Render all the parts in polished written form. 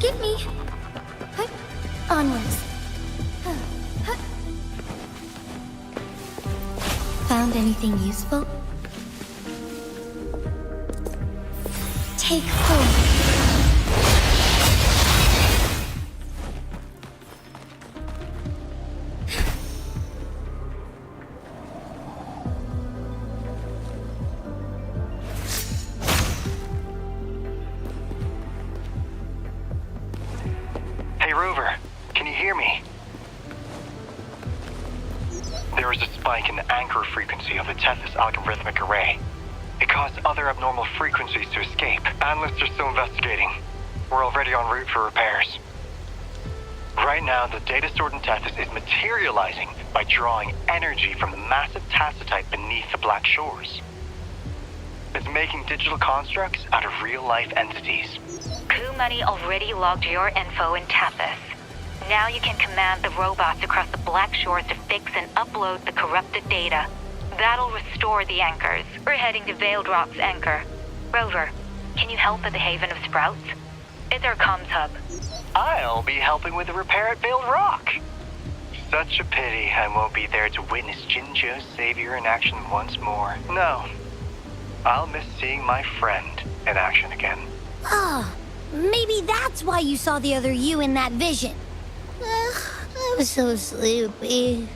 Forgive me. Onwards. Found anything useful? Take hold. Hey Rover, can you hear me? There is a spike in the anchor frequency of the Tethys algorithmic array. It caused other abnormal frequencies to escape. Analysts are still investigating. We're already en route for repairs. Right now, the data stored in Tethys is materializing by drawing energy from the massive tacitite beneath the Black Shores. It's making digital constructs out of real-life entities. Coup Money already logged your info in Tethys. Now you can command the robots across the Black Shores to fix and upload the corrupted data. That'll restore the anchors. We're heading to Veiled Rock's anchor. Rover, can you help at the Haven of Sprouts? It's our comms hub. I'll be helping with the repair at Veiled Rock. Such a pity I won't be there to witness Jinjo's savior in action once more. No, I'll miss seeing my friend in action again. Ah, maybe that's why you saw the other you in that vision. I was so sleepy.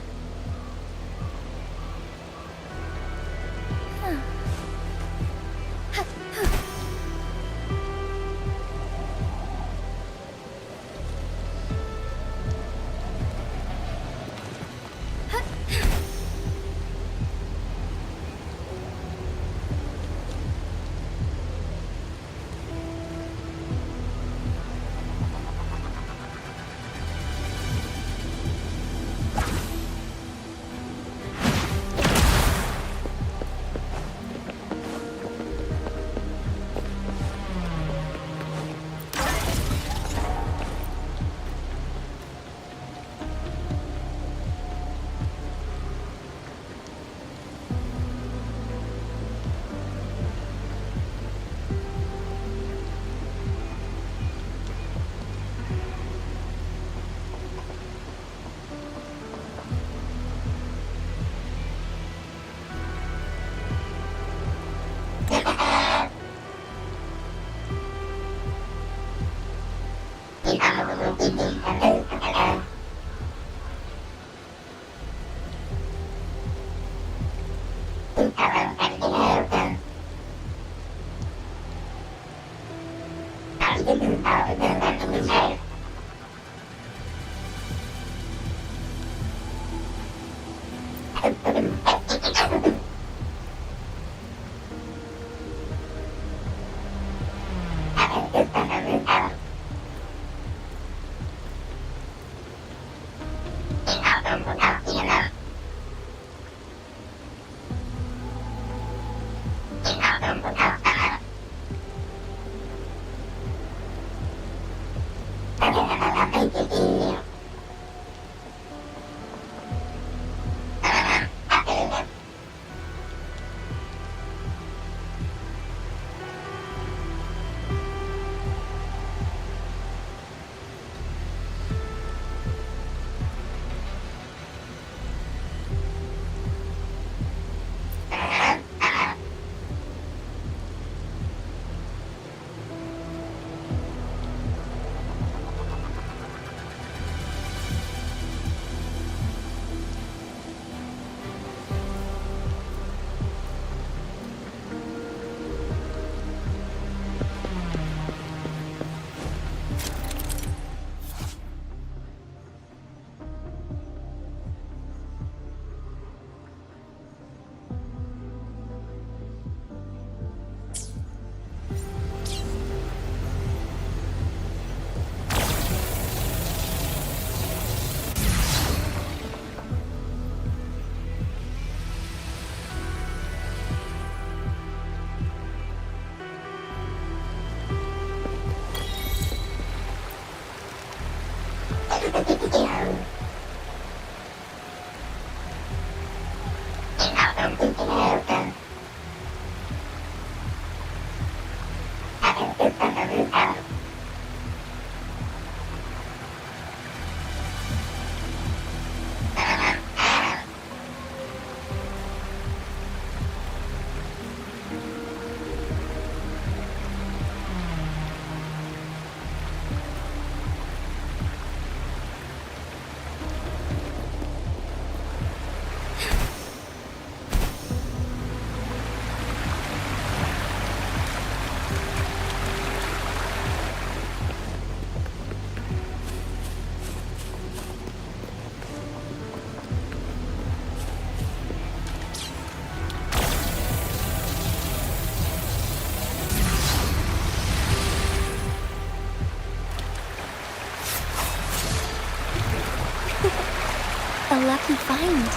A lucky find.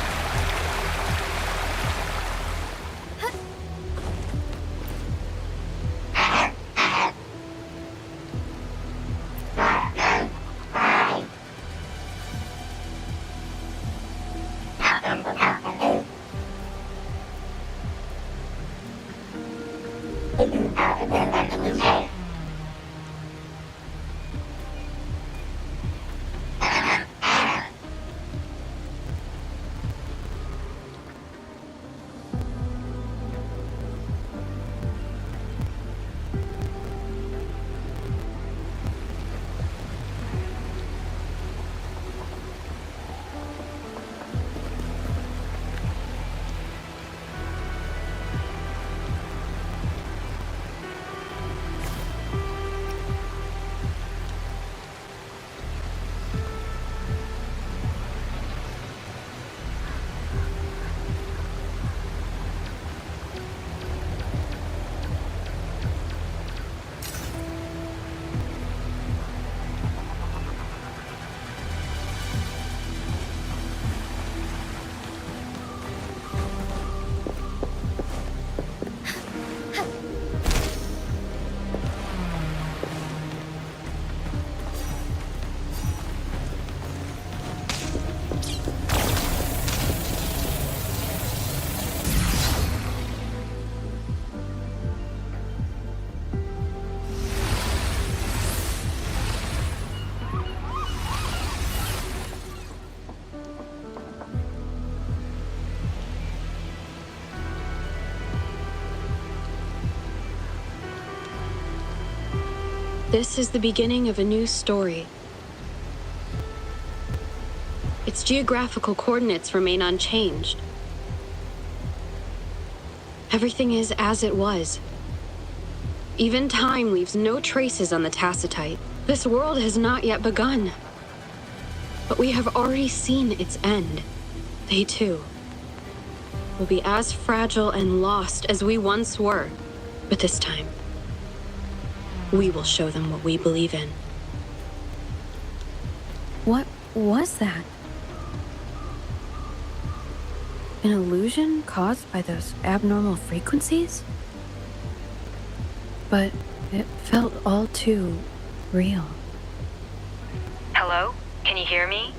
This is the beginning of a new story. Its geographical coordinates remain unchanged. Everything is as it was. Even time leaves no traces on the Tacitite. This world has not yet begun. But we have already seen its end. They too will be as fragile and lost as we once were. But this time, we will show them what we believe in. What was that? An illusion caused by those abnormal frequencies? But it felt all too real. Hello? Can you hear me?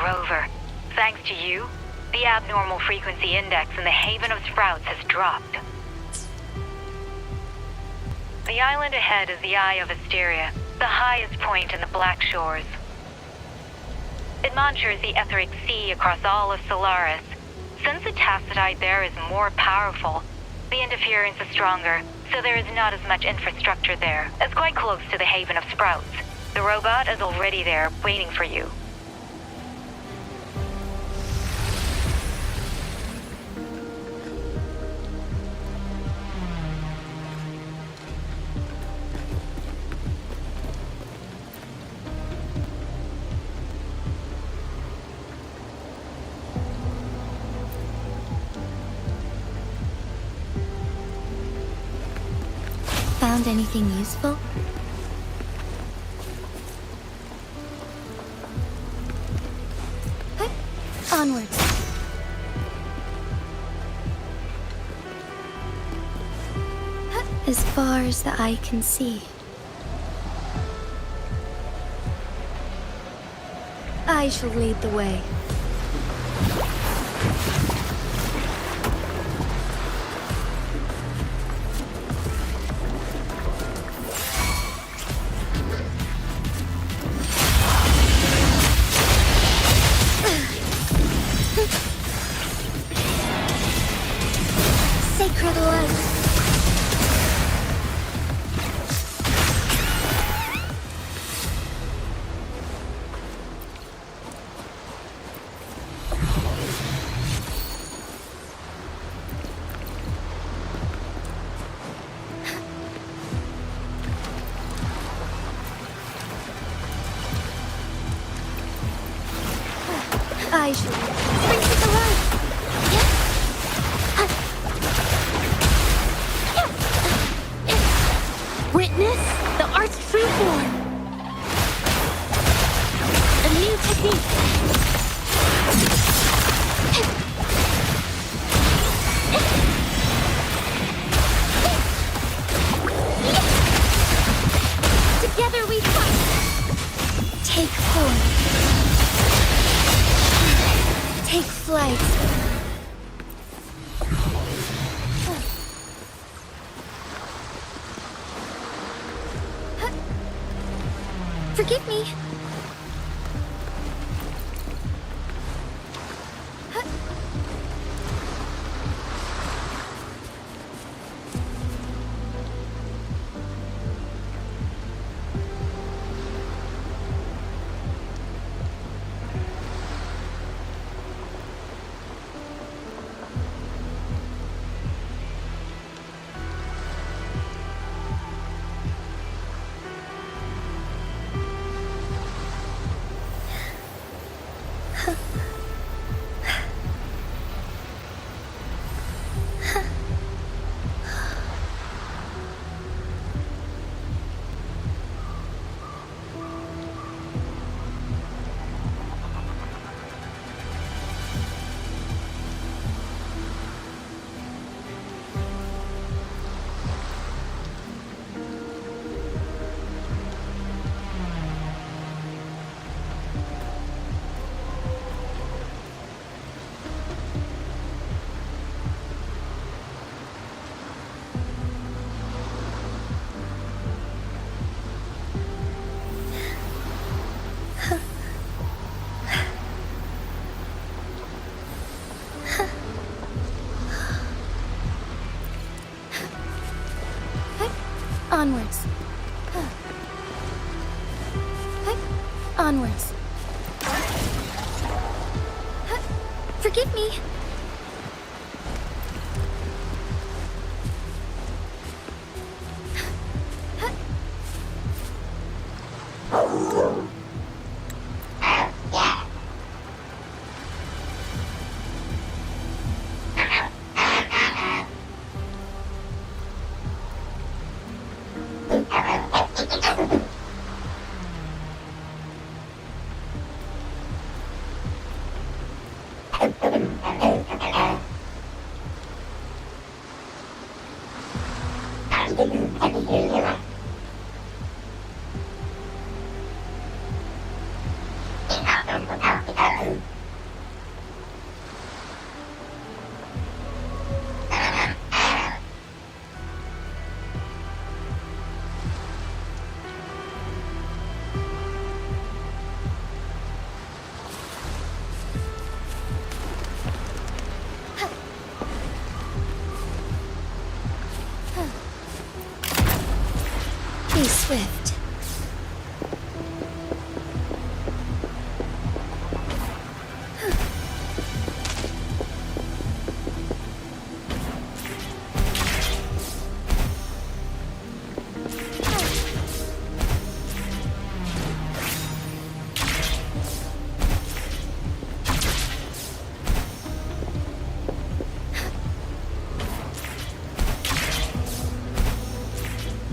Rover. Thanks to you, the abnormal frequency index in the Haven of Sprouts has dropped. The island ahead is the Eye of Asteria, the highest point in the Black Shores. It monitors the etheric sea across all of Solaris. Since the Tacitite there is more powerful, the interference is stronger, so there is not as much infrastructure there. It's quite close to the Haven of Sprouts. The robot is already there, waiting for you. Found anything useful? Huh? Onwards. Huh? As far as the eye can see. I shall lead the way. Sacred light. I shall bring to the light. Witness the art's true form. Together we fight. Take form. Take flight. Forgive me. Onwards. Onwards. Forgive me. Be swift.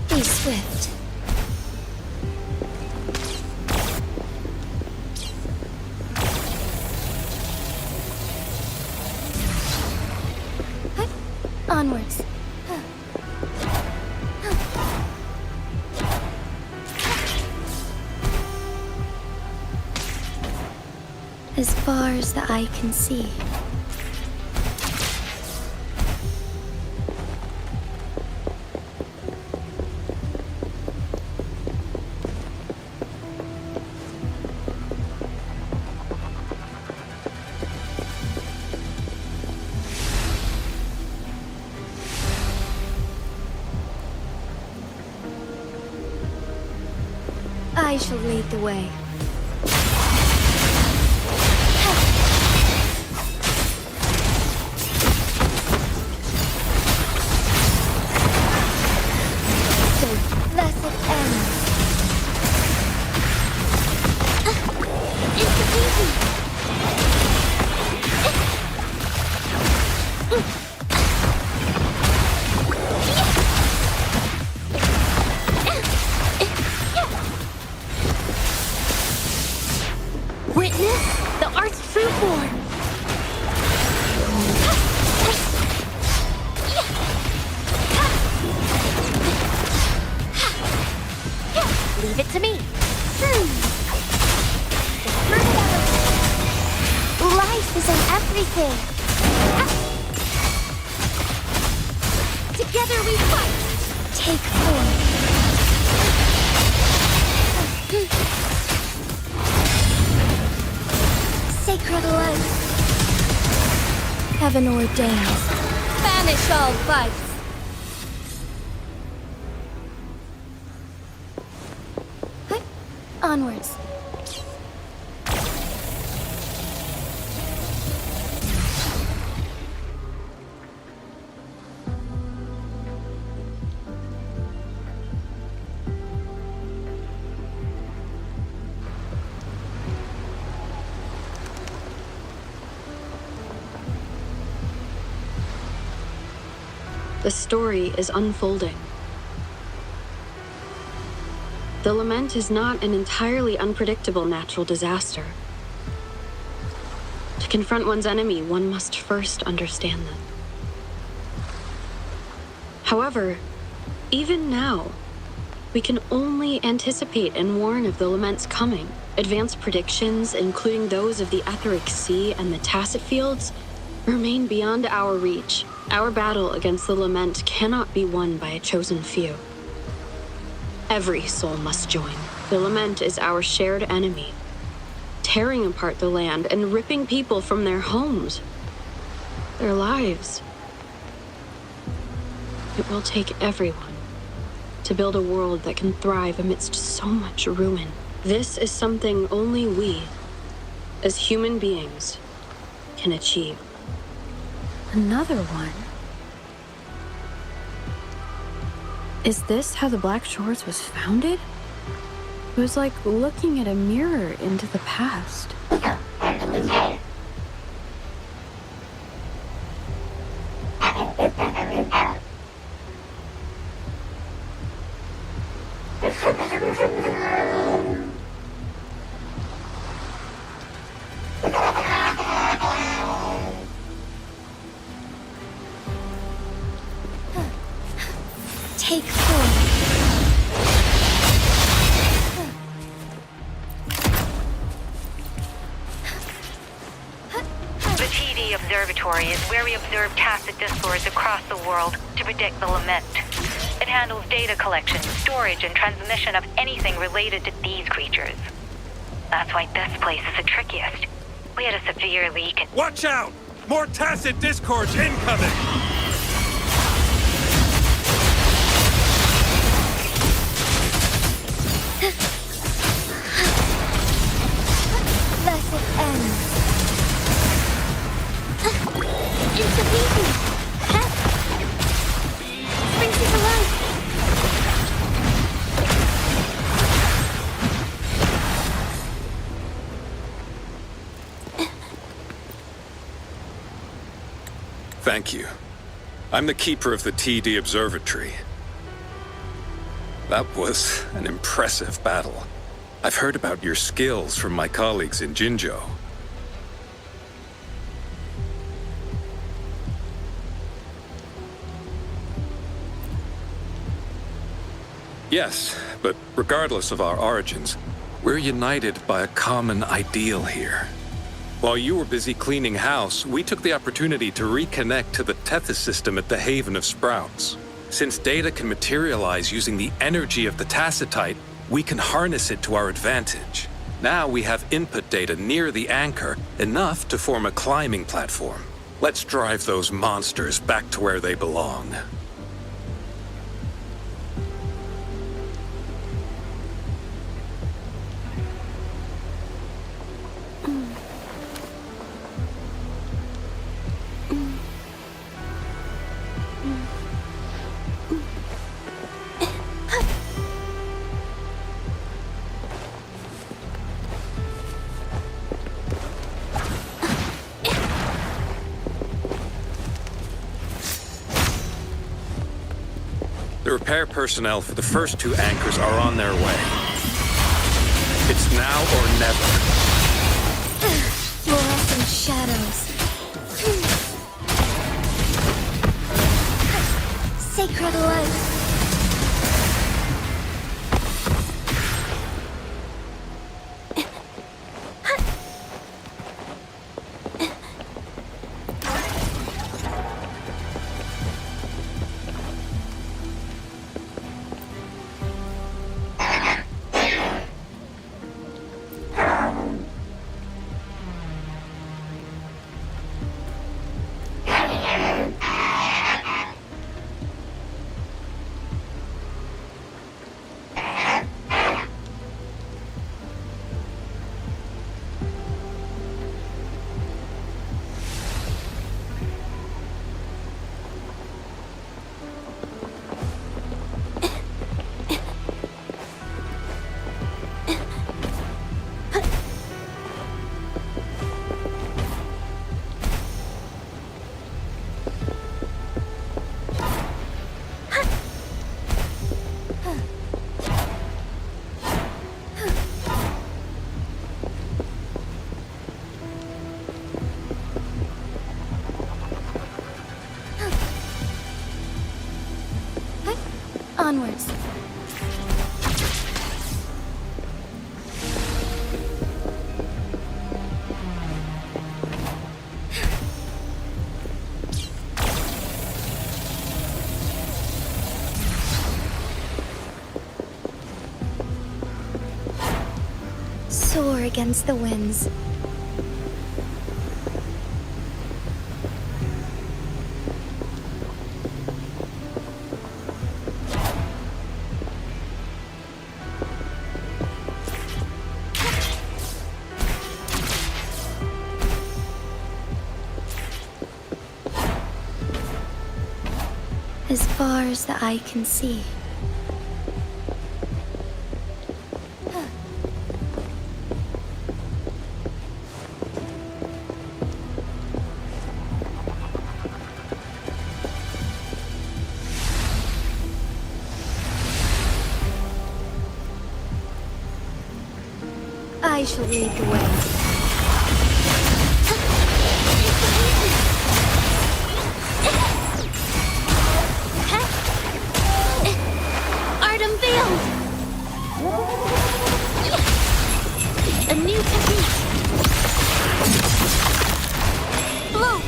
Be swift. Onwards. As far as the eye can see. I shall lead the way. So thus it ends. It's easy. Witness the art's true form. Leave it to me. Life is in everything. Together we fight. Take form. Sacred life. Heaven ordains. Banish all vice. Onwards. The story is unfolding. The lament is not an entirely unpredictable natural disaster. To confront one's enemy, one must first understand them. However, even now, we can only anticipate and warn of the lament's coming. Advanced predictions, including those of the Etheric Sea and the Tacit Fields, remain beyond our reach. Our battle against the lament cannot be won by a chosen few. Every soul must join. The lament is our shared enemy, tearing apart the land and ripping people from their homes, their lives. It will take everyone to build a world that can thrive amidst so much ruin. This is something only we, as human beings, can achieve. Another one? Is this how the Black Shores was founded? It was like looking at a mirror into the past. Take form. The TD Observatory is where we observe tacit discords across the world to predict the lament. It handles data collection, storage, and transmission of anything related to these creatures. That's why this place is the trickiest. We had a severe leak. Watch out! More tacit discords incoming! Thus it ends. Intervening. Brings it to life. Thank you. I'm the keeper of the TD Observatory. That was an impressive battle. I've heard about your skills from my colleagues in Jinzhou. Yes, but regardless of our origins, we're united by a common ideal here. While you were busy cleaning house, we took the opportunity to reconnect to the Tethys system at the Haven of Sprouts. Since data can materialize using the energy of the Tacitite, we can harness it to our advantage. Now we have input data near the anchor, enough to form a climbing platform. Let's drive those monsters back to where they belong. The repair personnel for the first two anchors are on their way. It's now or never. sacred life. Onwards. Soar against the winds. As far as the eye can see. I shall lead the way. A new technique. Blow.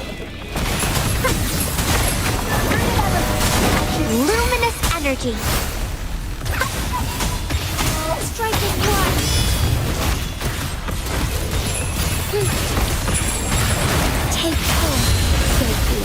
Luminous energy. Striking one. Take home, safety.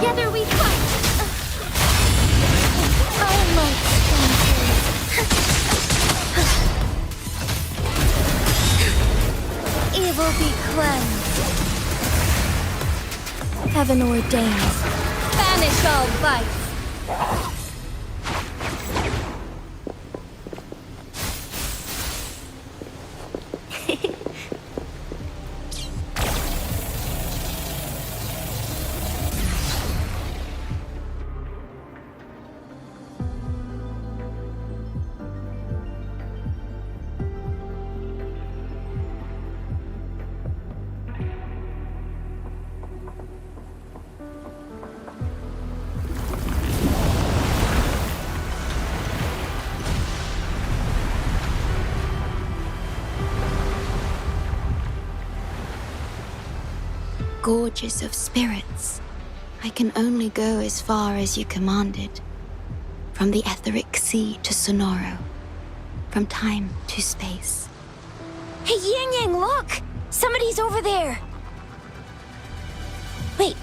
Together we fight! Evil be cleansed. Heaven ordains. Banish all vice. Gorges of spirits, I can only go as far as you commanded. From the etheric sea to Sonoro, from time to space. Hey, Yang Yang, look! Somebody's over there! Wait,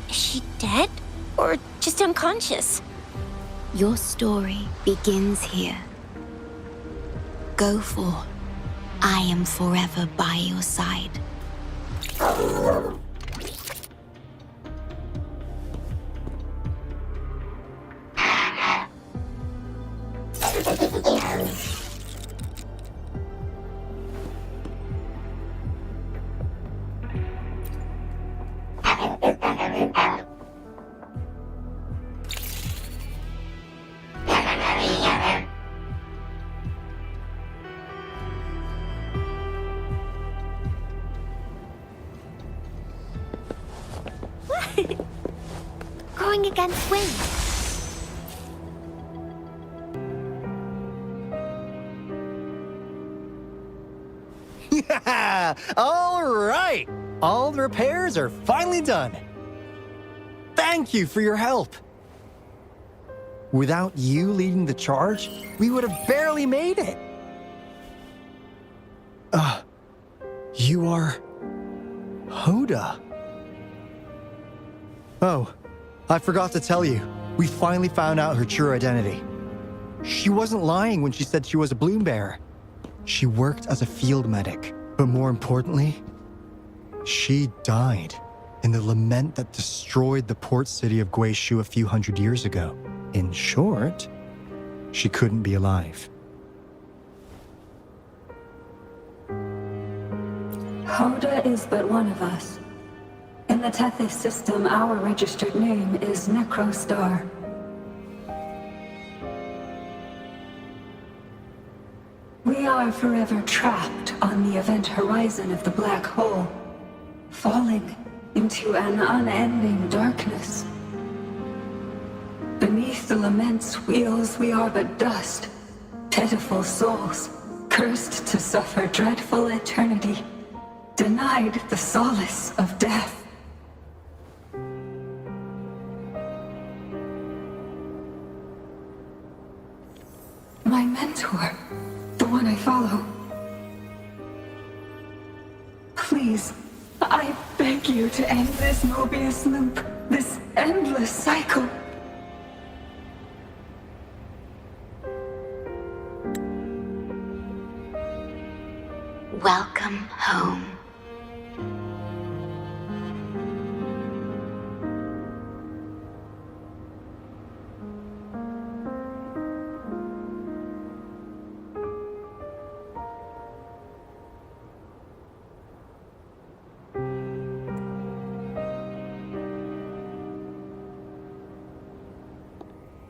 is she dead? Or just unconscious? Your story begins here. Go for. I am forever by your side. Going against wind. Yeah! All right! All the repairs are finally done. Thank you for your help. Without you leading the charge, we would have barely made it. You are... Hoda. Oh, I forgot to tell you. We finally found out her true identity. She wasn't lying when she said she was a bloom bearer. She worked as a field medic, but more importantly, she died in the lament that destroyed the port city of Guishu a few hundred years ago. In short, she couldn't be alive. Hoda is but one of us. In the Tethys system, our registered name is Necrostar. We are forever trapped on the event horizon of the black hole, falling into an unending darkness. Beneath the lament's wheels, we are but dust, pitiful souls, cursed to suffer dreadful eternity, denied the solace of death. My mentor, the one I follow. Please, I beg you to end this Mobius loop, this endless cycle. Welcome home.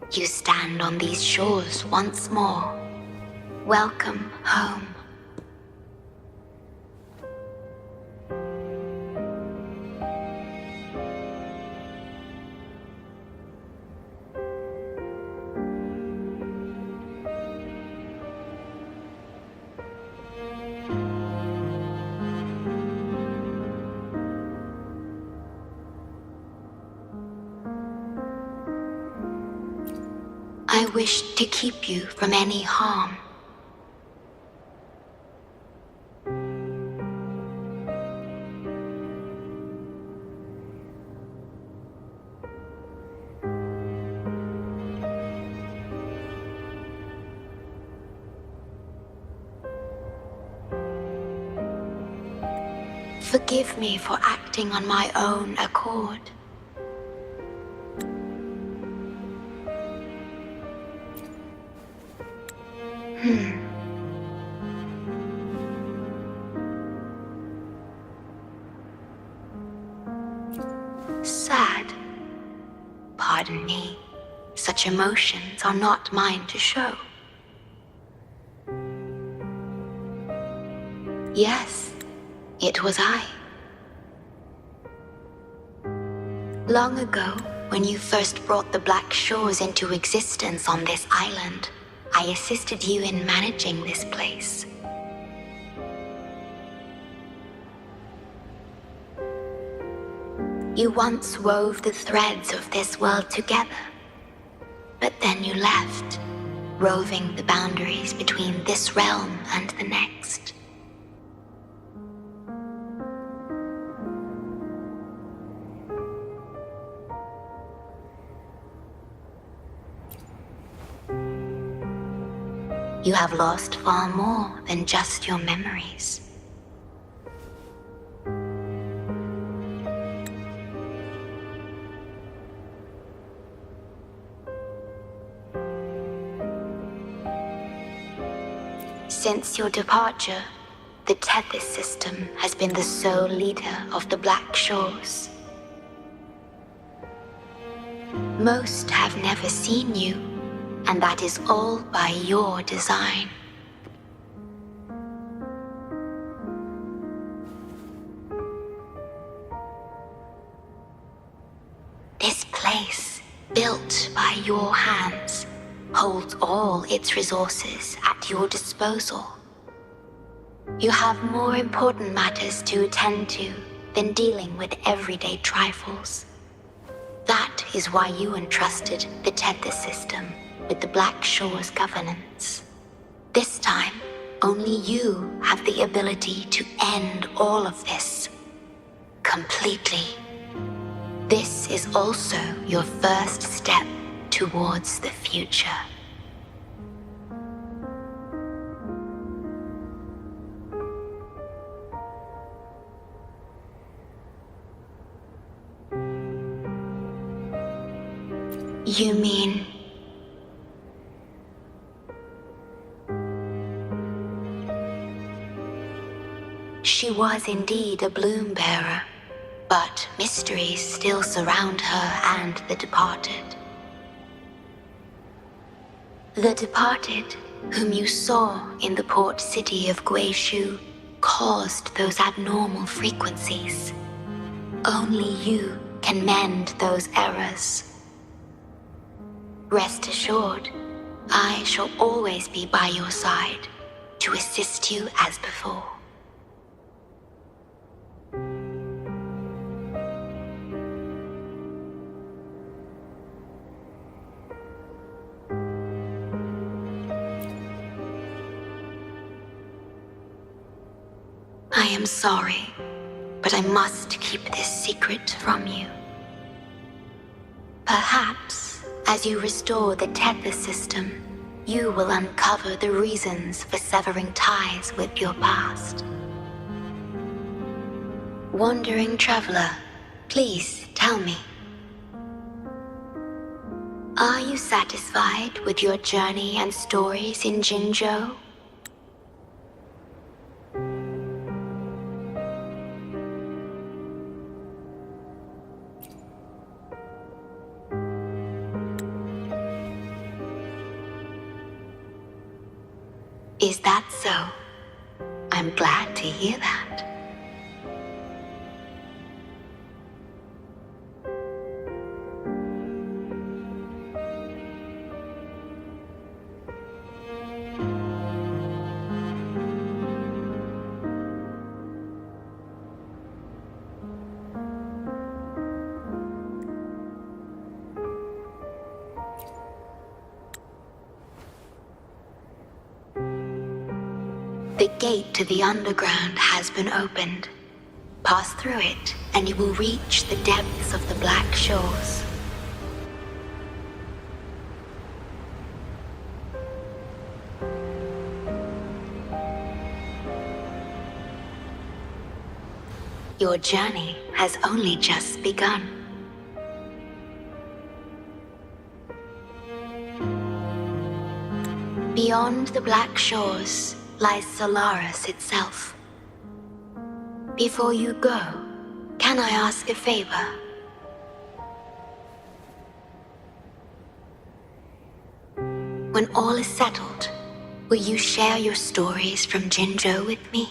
You stand on these shores once more. Welcome home. I wish to keep you from any harm. Forgive me for acting on my own accord. Sad. Pardon me. Such emotions are not mine to show. Yes, it was I. Long ago, when you first brought the Black Shores into existence on this island, I assisted you in managing this place. You once wove the threads of this world together, but then you left, roving the boundaries between this realm and the next. You have lost far more than just your memories. Since your departure, the Tethys system has been the sole leader of the Black Shores. Most have never seen you, and that is all by your design. place built by your hands holds all its resources at your disposal. You have more important matters to attend to than dealing with everyday trifles. That is why you entrusted the tether system with the Black Shore's governance. This time, only you have the ability to end all of this. Completely. This is also your first step towards the future. You mean... She was indeed a bloom bearer, but mysteries still surround her and the departed. The departed, whom you saw in the port city of Guishu, caused those abnormal frequencies. Only you can mend those errors. Rest assured, I shall always be by your side to assist you as before. I am sorry, but I must keep this secret from you. Perhaps, as you restore the tether system, you will uncover the reasons for severing ties with your past. Wandering traveler, please tell me. Are you satisfied with your journey and stories in Jinzhou? Is that so? I'm glad to hear that. The gate to the underground has been opened. Pass through it, and you will reach the depths of the Black Shores. Your journey has only just begun. Beyond the Black Shores lies Solaris itself. Before you go, can I ask a favor? When all is settled, will you share your stories from Jinzhou with me?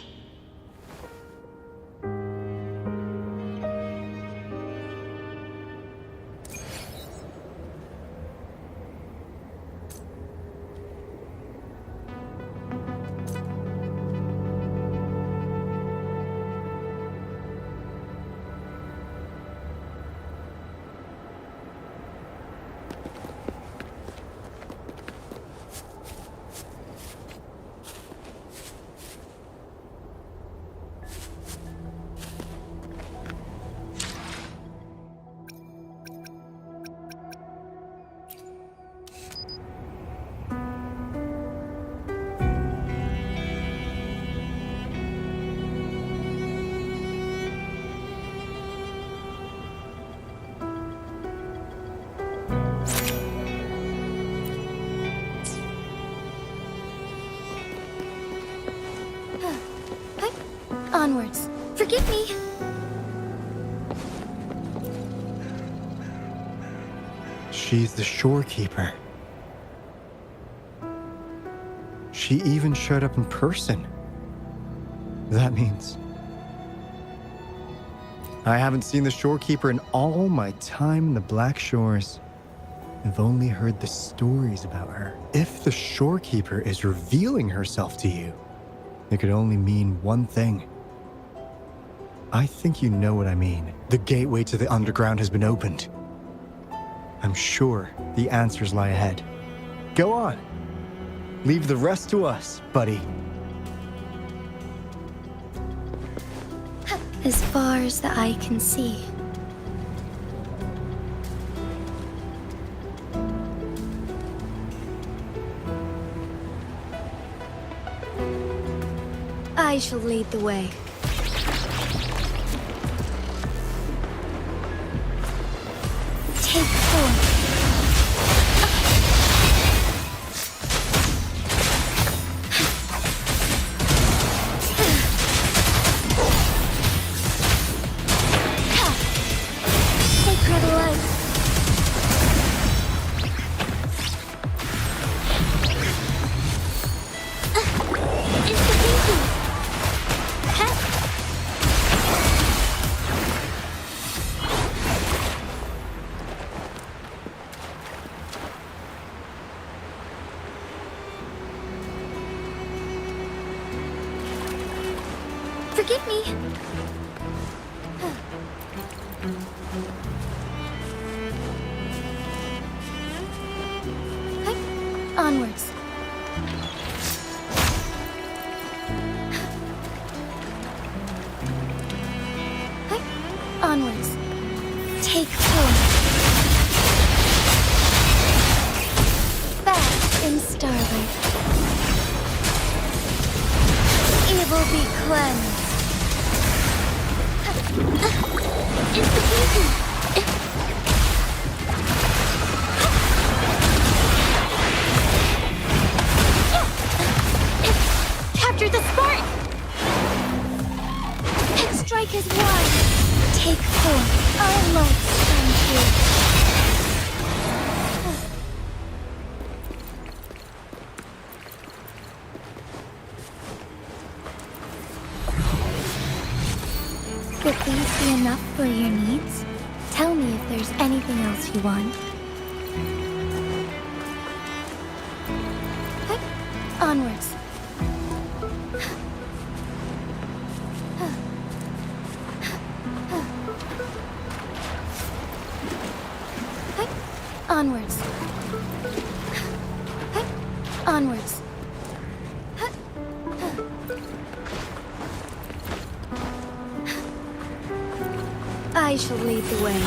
Onwards. Forgive me. She's the shorekeeper. She even showed up in person. That means... I haven't seen the shorekeeper in all my time in the Black Shores. I've only heard the stories about her. If the shorekeeper is revealing herself to you, it could only mean one thing. I think you know what I mean. The gateway to the underground has been opened. I'm sure the answers lie ahead. Go on. Leave the rest to us, buddy. As far as the eye can see. I shall lead the way. Take forth. Sacred light. Forgive me. Onwards. Onwards. Take forth. Bask in starlight. Evil be cleansed. Institution. Capture the spark! Strike is one. Take forth our light shine through. Would these be enough for your needs? Tell me if there's anything else you want. Onwards. Onwards. Onwards. I shall lead the way.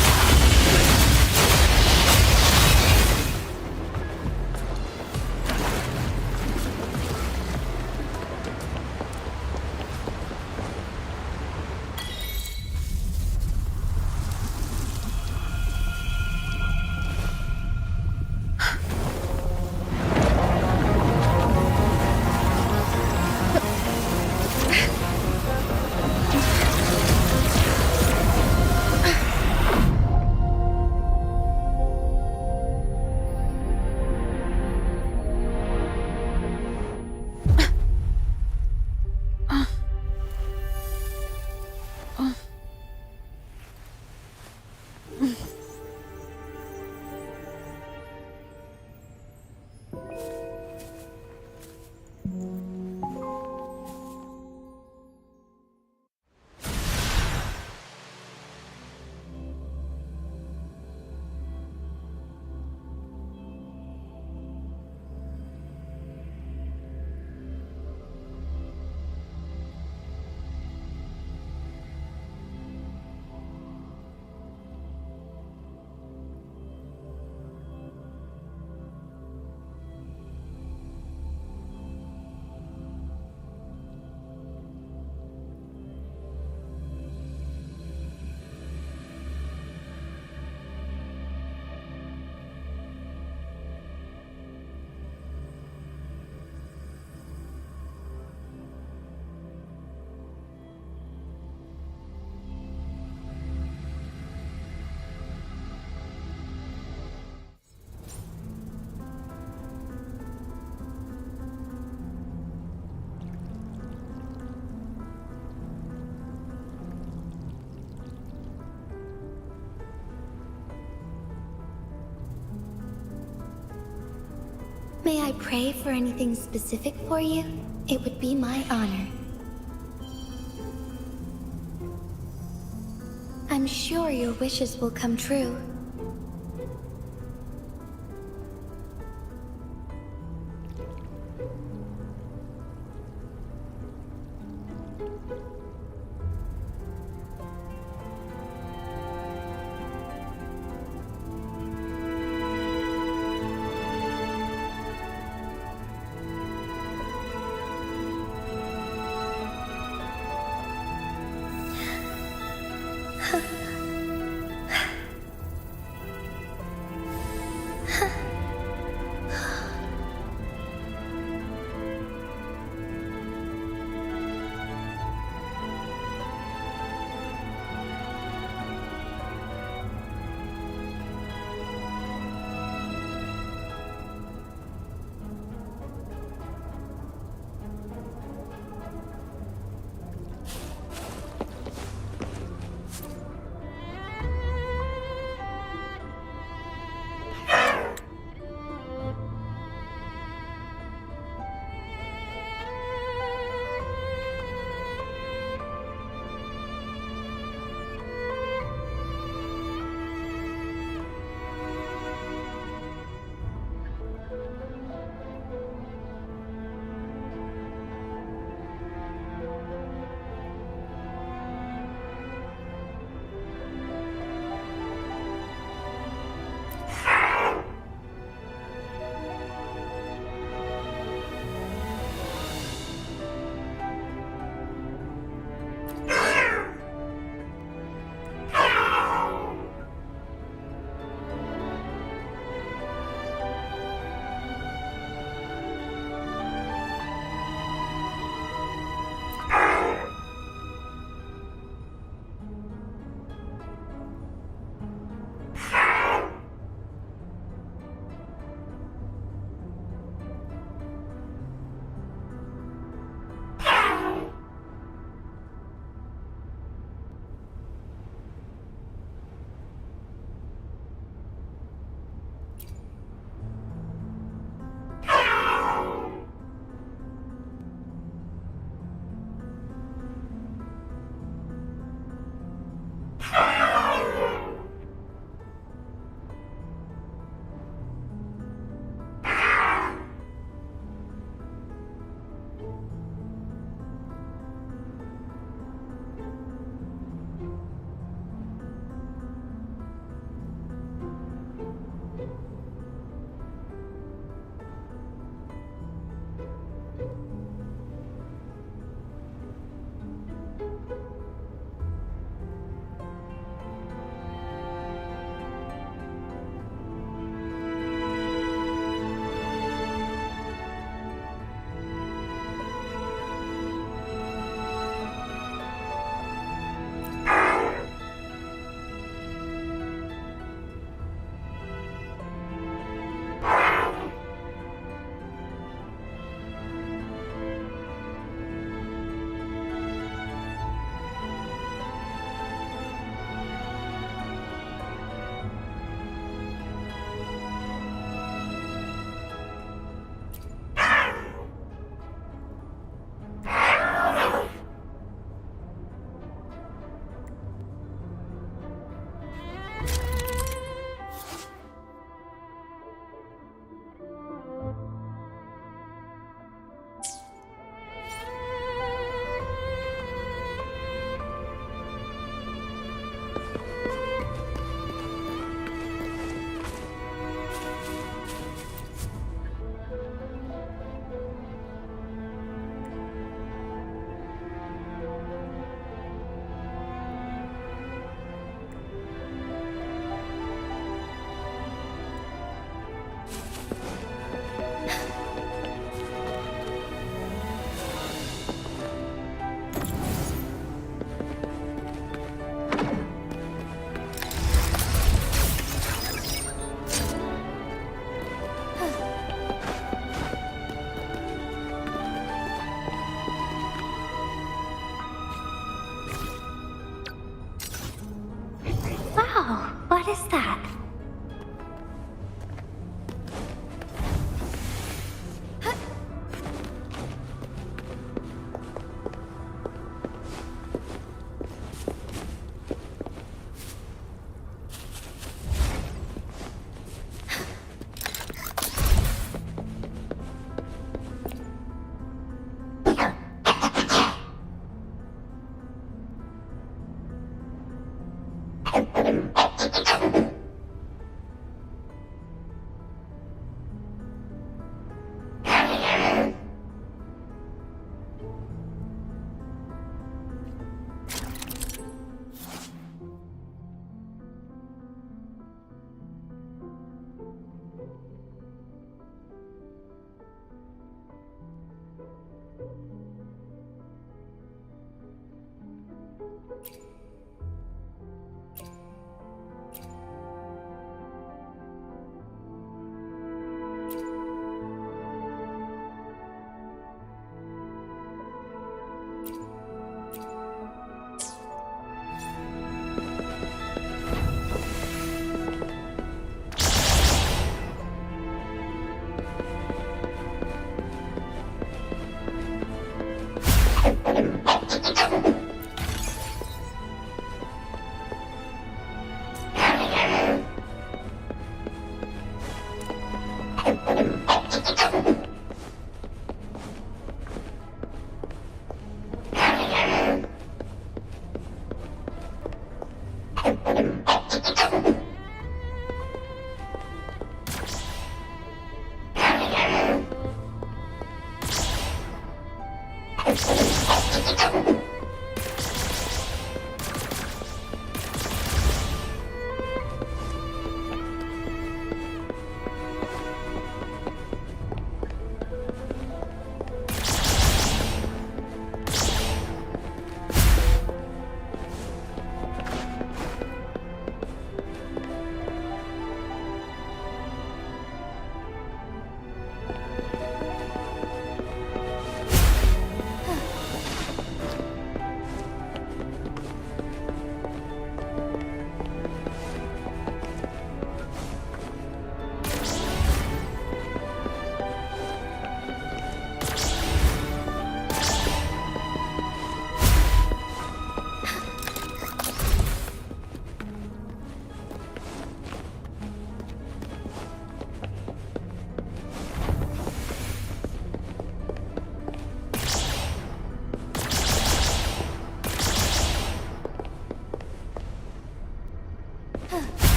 May I pray for anything specific for you? It would be my honor. I'm sure your wishes will come true.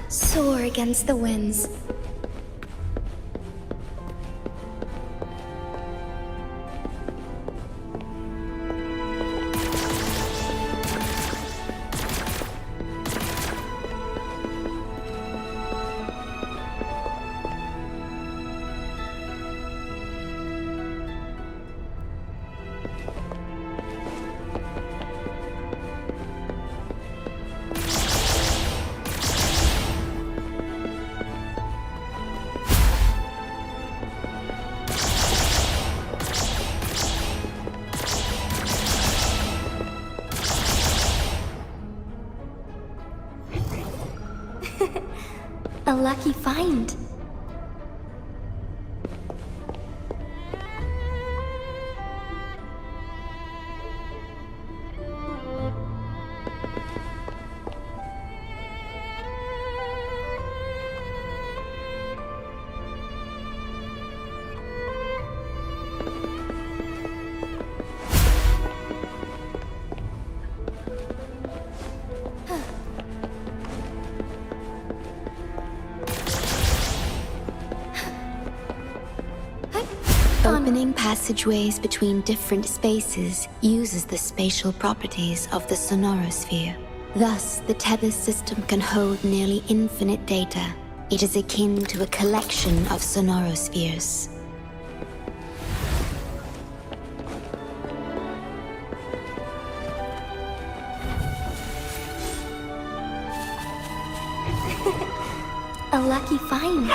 Soar against the winds. A lucky find. Opening passageways between different spaces uses the spatial properties of the sonorosphere. Thus, the tether system can hold nearly infinite data. It is akin to a collection of sonorospheres. A lucky find.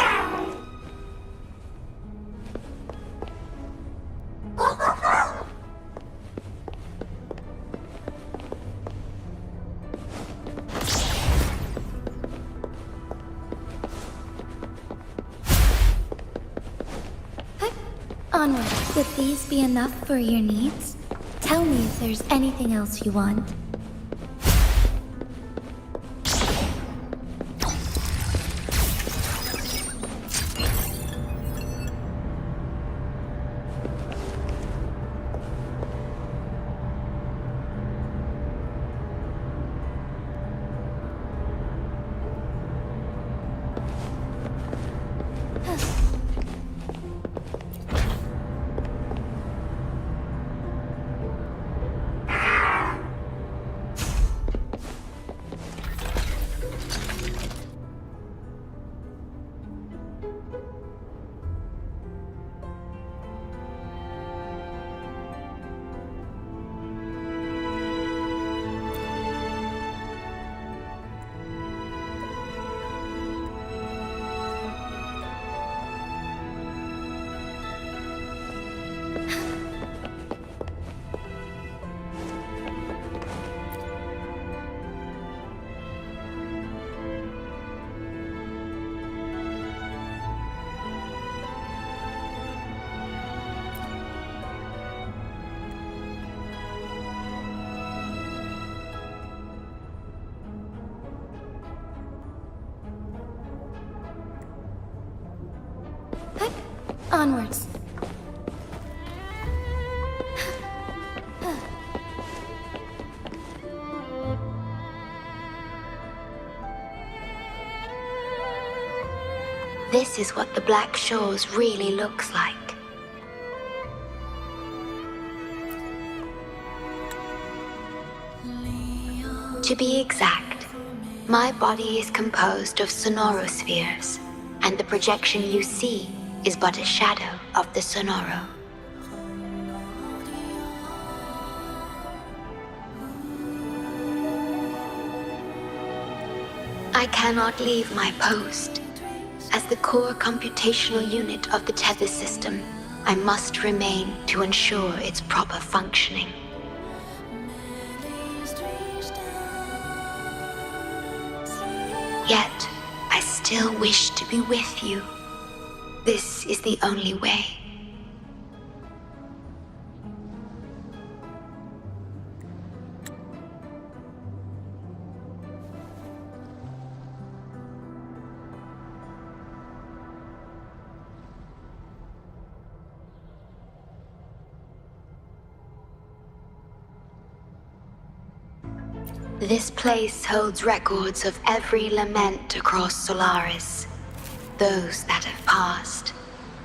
Onward. Would these be enough for your needs? Tell me if there's anything else you want. Onwards. This is what the Black Shores really looks like. To be exact, my body is composed of sonorospheres, and the projection you see is but a shadow of the sonoro. I cannot leave my post. As the core computational unit of the tether system, I must remain to ensure its proper functioning. Yet, I still wish to be with you. This is the only way. This place holds records of every lament across Solaris. Those that have passed,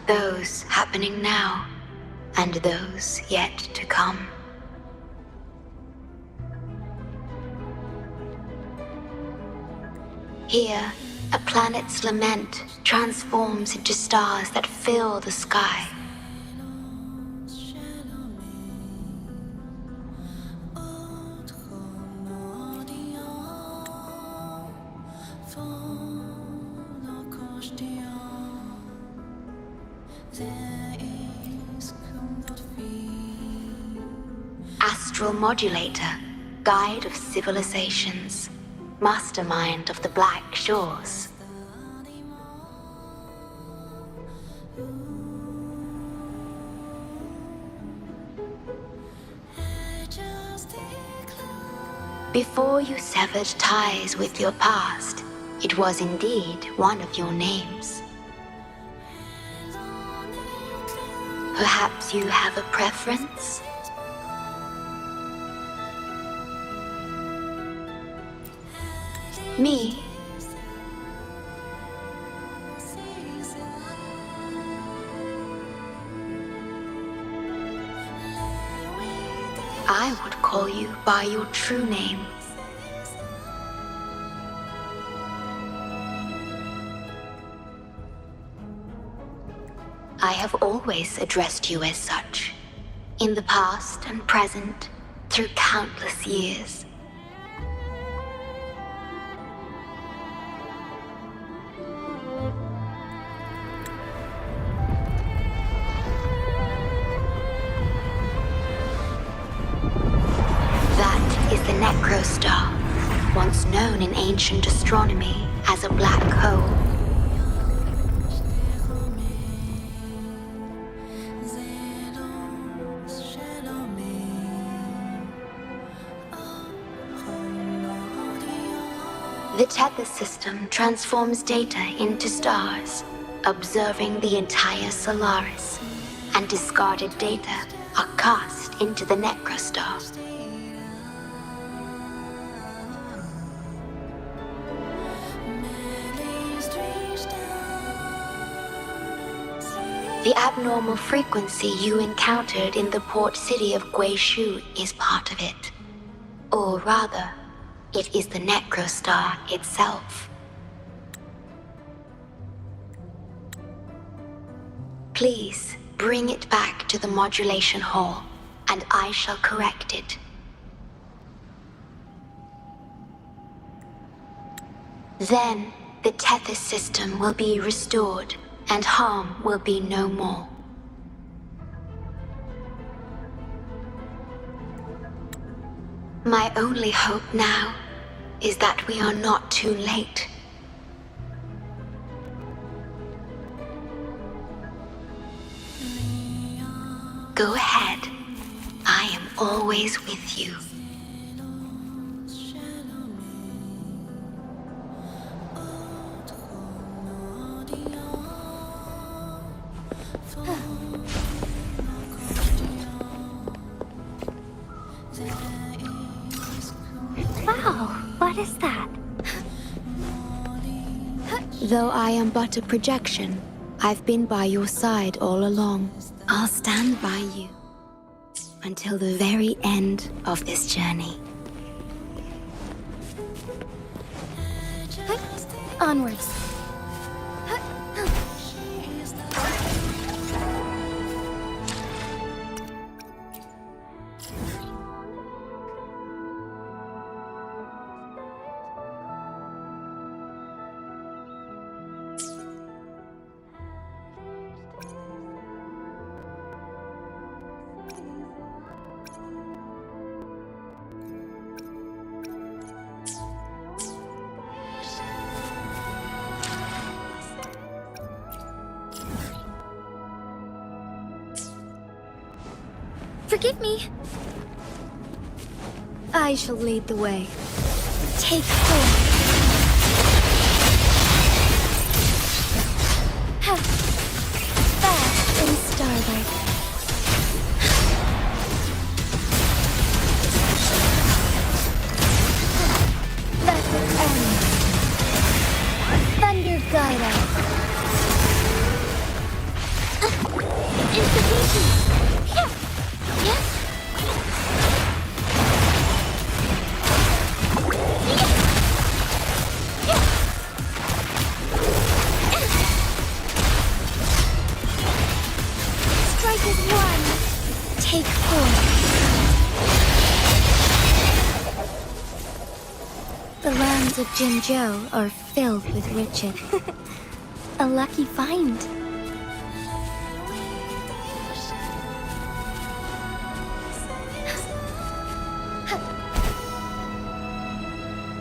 those happening now, and those yet to come. Here, a planet's lament transforms into stars that fill the sky. Astral Modulator, Guide of Civilizations, Mastermind of the Black Shores. Before you severed ties with your past, it was indeed one of your names. Perhaps you have a preference? Me? I would call you by your true name. I have always addressed you as such, in the past and present, through countless years. That is the Necrostar, once known in ancient astronomy as a black hole. The tether system transforms data into stars, observing the entire Solaris, and discarded data are cast into the Necrostar. The abnormal frequency you encountered in the port city of Guishu is part of it. Or rather, it is the Necrostar itself. Please bring it back to the modulation hall, and I shall correct it. Then the tether system will be restored, and harm will be no more. My only hope now is that we are not too late. Go ahead. I am always with you. What is that? Though I am but a projection, I've been by your side all along. I'll stand by you until the very end of this journey. Onwards. Forgive me. I shall lead the way. Take hold. Fast in starlight. Let it end. Thunder guide us. Institution. Yes. Strike as one. Take four. The lands of Jinzhou are filled with riches. A lucky find.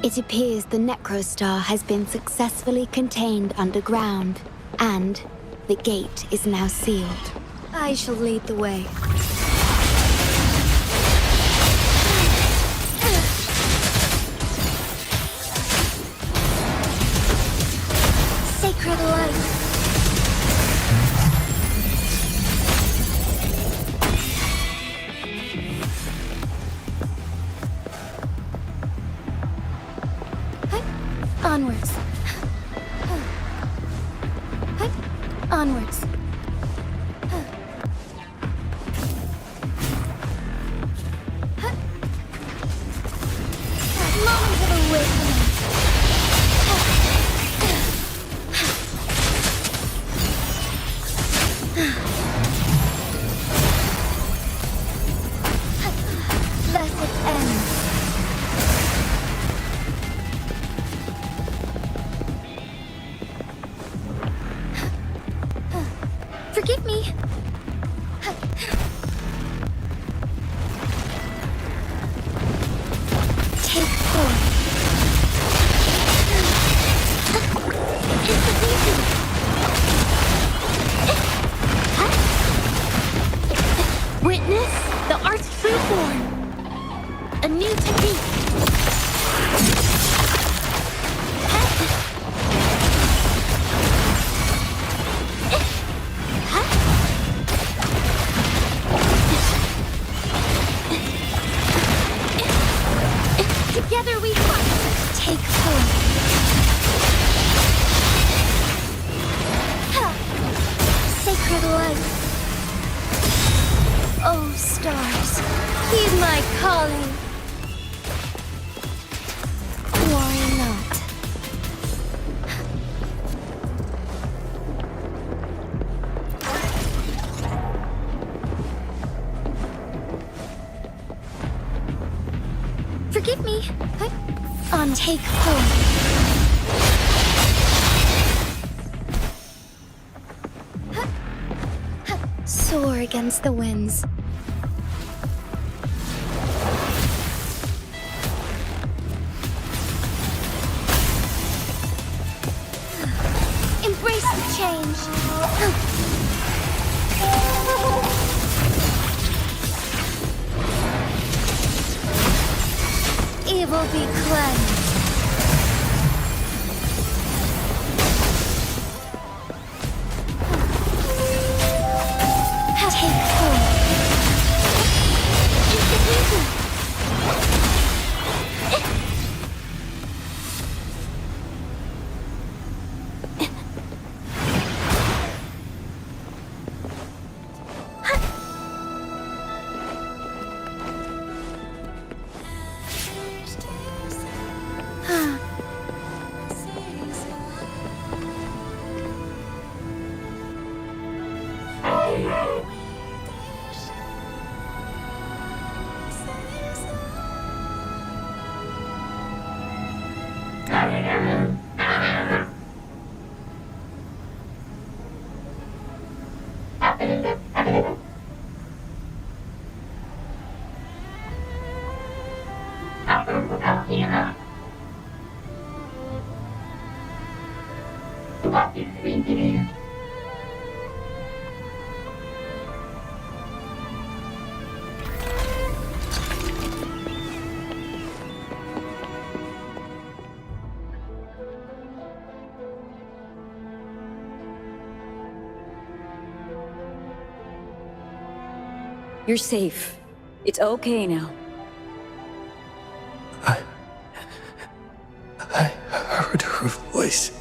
It appears the Necrostar has been successfully contained underground, and the gate is now sealed. I shall lead the way. Sacred light. Onwards. Onwards. Moment of awakening. Let it end. Forgive me. Take four. Institution. Witness the art's true form. A new technique. Together we fight. Take four. Sacred light. Oh, stars, heed my calling. Why not? Forgive me. On take four. Soar against the winds. Embrace the change. Evil be cleansed. Take four. Institution. You're safe. It's okay now. I heard her voice.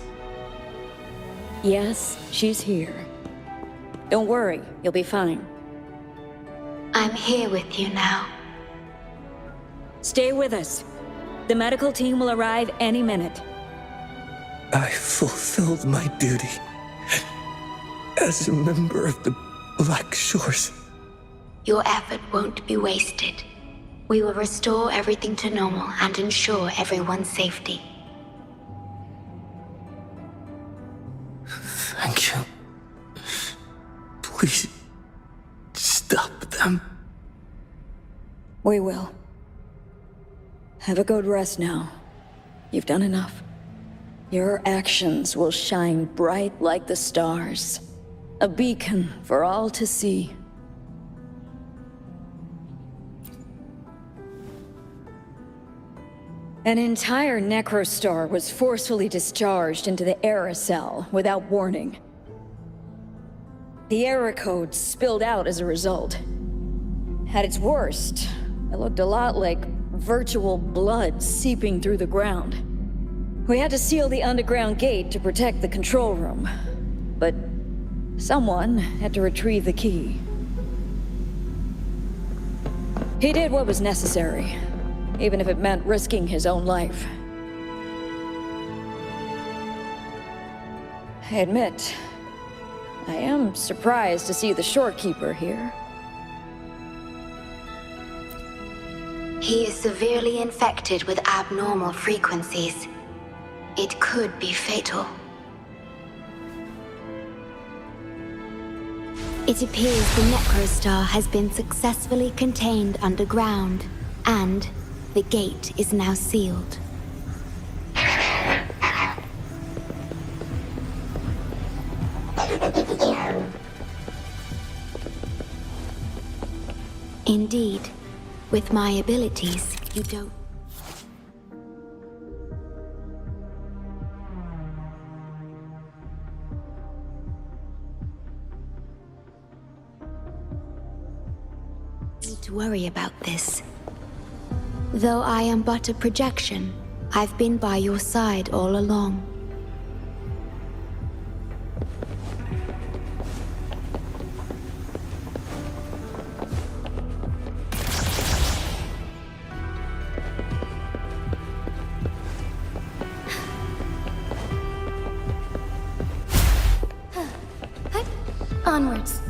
Yes, she's here. Don't worry, you'll be fine. I'm here with you now. Stay with us. The medical team will arrive any minute. I fulfilled my duty as a member of the Black Shores. Your effort won't be wasted. We will restore everything to normal and ensure everyone's safety. Thank you. Please, stop them. We will. Have a good rest now. You've done enough. Your actions will shine bright like the stars. A beacon for all to see. An entire necrostar was forcefully discharged into the Era cell without warning. The Era code spilled out as a result. At its worst, it looked a lot like virtual blood seeping through the ground. We had to seal the underground gate to protect the control room, but someone had to retrieve the key. He did what was necessary, even if it meant risking his own life. I admit, I am surprised to see the shorekeeper here. He is severely infected with abnormal frequencies. It could be fatal. It appears the Necrostar has been successfully contained underground, and the gate is now sealed. Indeed, with my abilities, you don't. Need to worry about this. Though I am but a projection, I've been by your side all along. Onwards.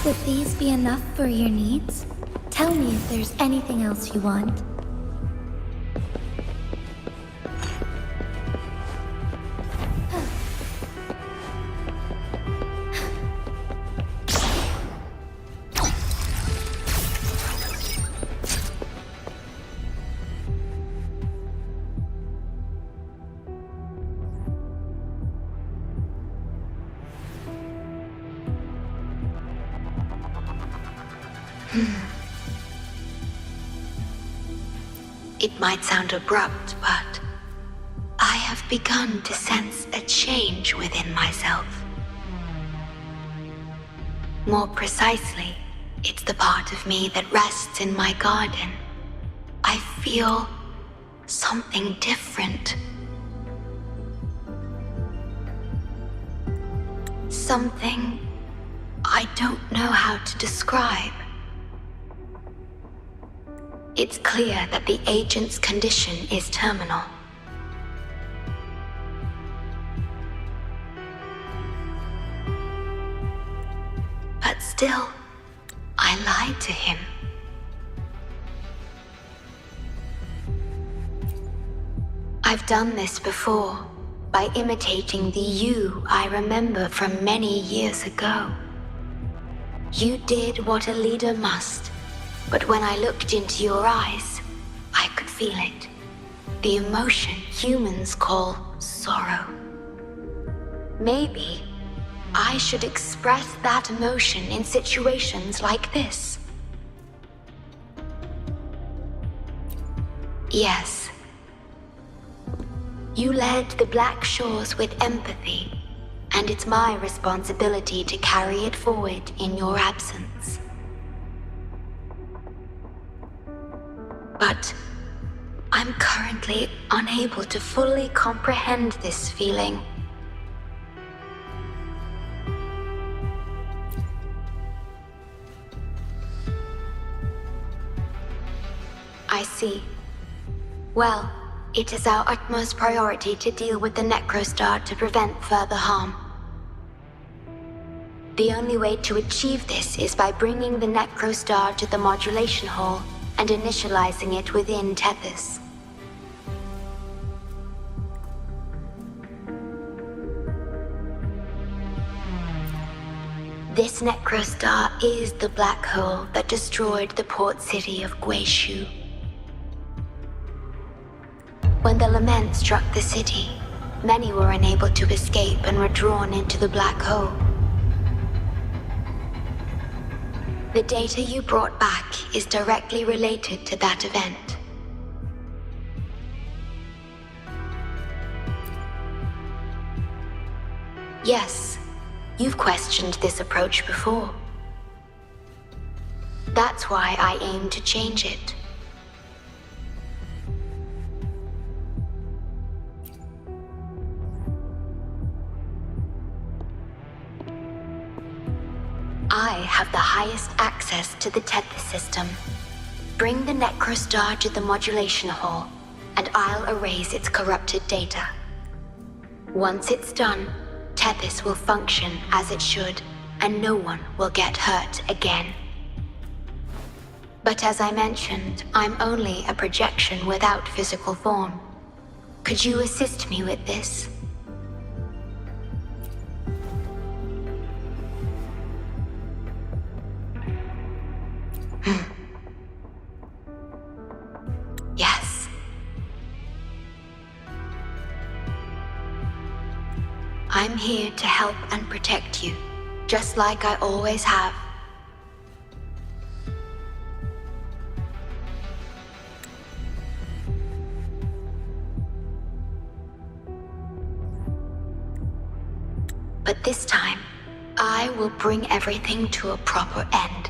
Would these be enough for your needs? Tell me if there's anything else you want. It might sound abrupt, but I have begun to sense a change within myself. More precisely, it's the part of me that rests in my garden. I feel something different. Something I don't know how to describe. It's clear that the agent's condition is terminal. But still, I lied to him. I've done this before, by imitating the you I remember from many years ago. You did what a leader must. But when I looked into your eyes, I could feel it. The emotion humans call sorrow. Maybe I should express that emotion in situations like this. Yes. You led the Black Shores with empathy, and it's my responsibility to carry it forward in your absence. But I'm currently unable to fully comprehend this feeling. I see. Well, it is our utmost priority to deal with the Necrostar to prevent further harm. The only way to achieve this is by bringing the Necrostar to the modulation hall and initializing it within Tethys. This Necrostar is the black hole that destroyed the port city of Guishu. When the lament struck the city, many were unable to escape and were drawn into the black hole. The data you brought back is directly related to that event. Yes, you've questioned this approach before. That's why I aim to change it. I have the highest access to the Tethys system. Bring the Necrostar to the modulation hall, and I'll erase its corrupted data. Once it's done, Tethys will function as it should, and no one will get hurt again. But as I mentioned, I'm only a projection without physical form. Could you assist me with this? Yes. I'm here to help and protect you, just like I always have. But this time, I will bring everything to a proper end.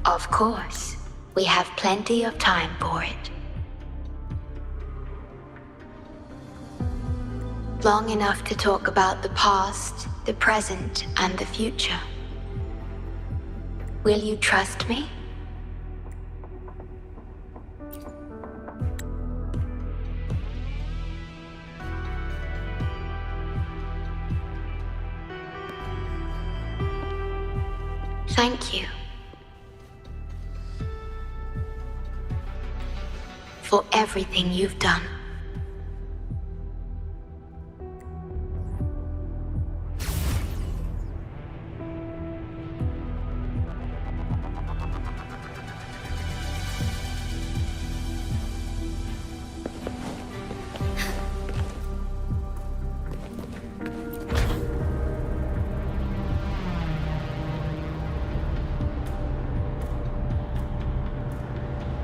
Of course, we have plenty of time for it. Long enough to talk about the past, the present, and the future. Will you trust me? Thank you for everything you've done.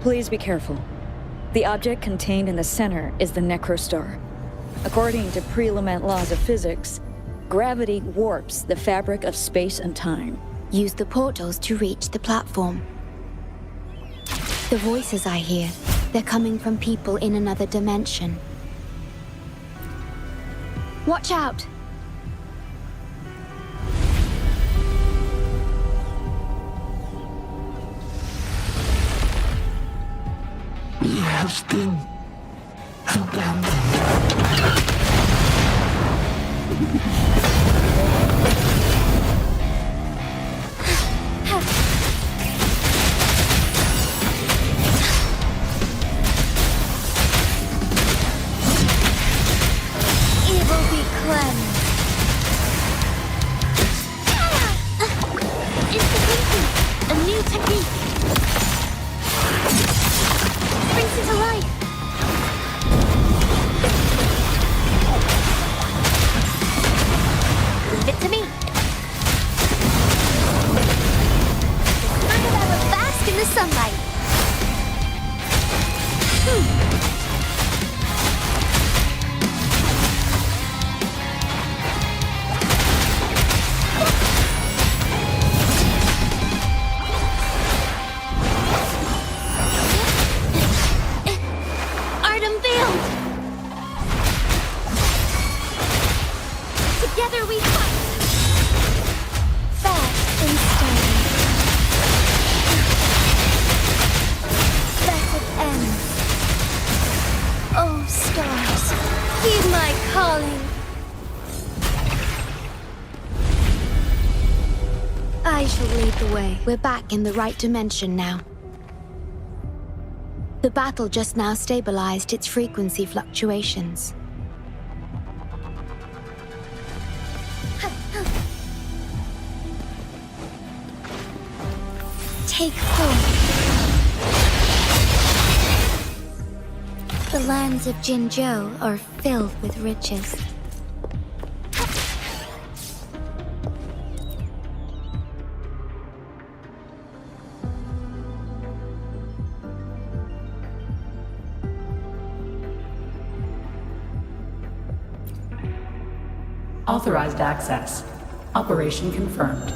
Please be careful. The object contained in the center is the Necrostar. According to pre-Lament laws of physics, gravity warps the fabric of space and time. Use the portals to reach the platform. The voices I hear, they're coming from people in another dimension. Watch out! We have been abandoned. Evil be cleansed. Instability, a new technique. Brings it to life. Leave it to me. Kind of have a bask in the sunlight. Art unveiled. Together we fight. Fast and steady. Blessed end. Oh, stars, heed my calling. I shall lead the way. We're back in the right dimension now. The battle just now stabilized its frequency fluctuations. Take forth. The lands of Jinzhou are filled with riches. Authorized access. Operation confirmed.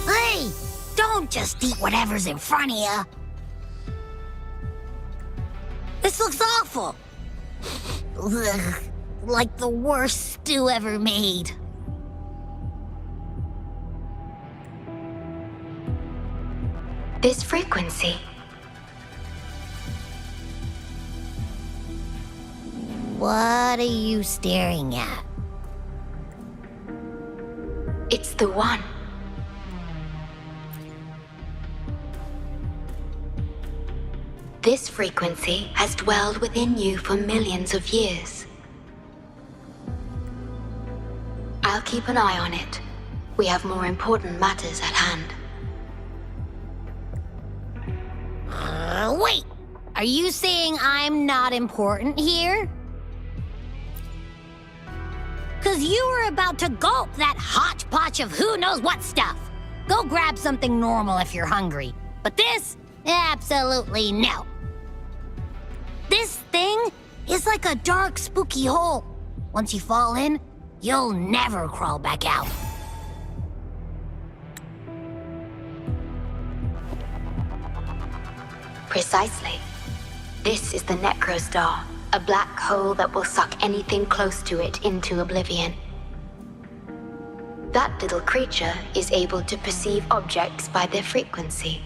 Hey! Don't just eat whatever's in front of you. This looks awful. Ugh, like the worst stew ever made. This frequency. What are you staring at? It's the one. This frequency has dwelled within you for millions of years. I'll keep an eye on it. We have more important matters at hand. Wait! Are you saying I'm not important here? 'Cause you were about to gulp that hodgepodge of who knows what stuff. Go grab something normal if you're hungry. But this? Absolutely no. This thing is like a dark, spooky hole. Once you fall in, you'll never crawl back out. Precisely. This is the Necrostar, A black hole that will suck anything close to it into oblivion. That little creature is able to perceive objects by their frequency.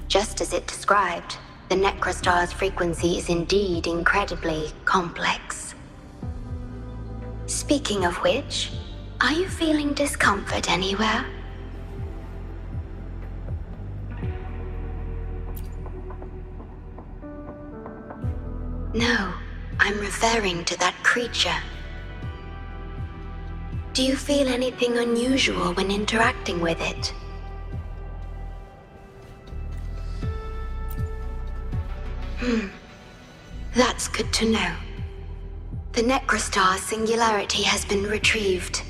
Just as it described, the Necrostar's frequency is indeed incredibly complex. Speaking of which, are you feeling discomfort anywhere? No, I'm referring to that creature. Do you feel anything unusual when interacting with it? That's good to know. The Necrostar's singularity has been retrieved.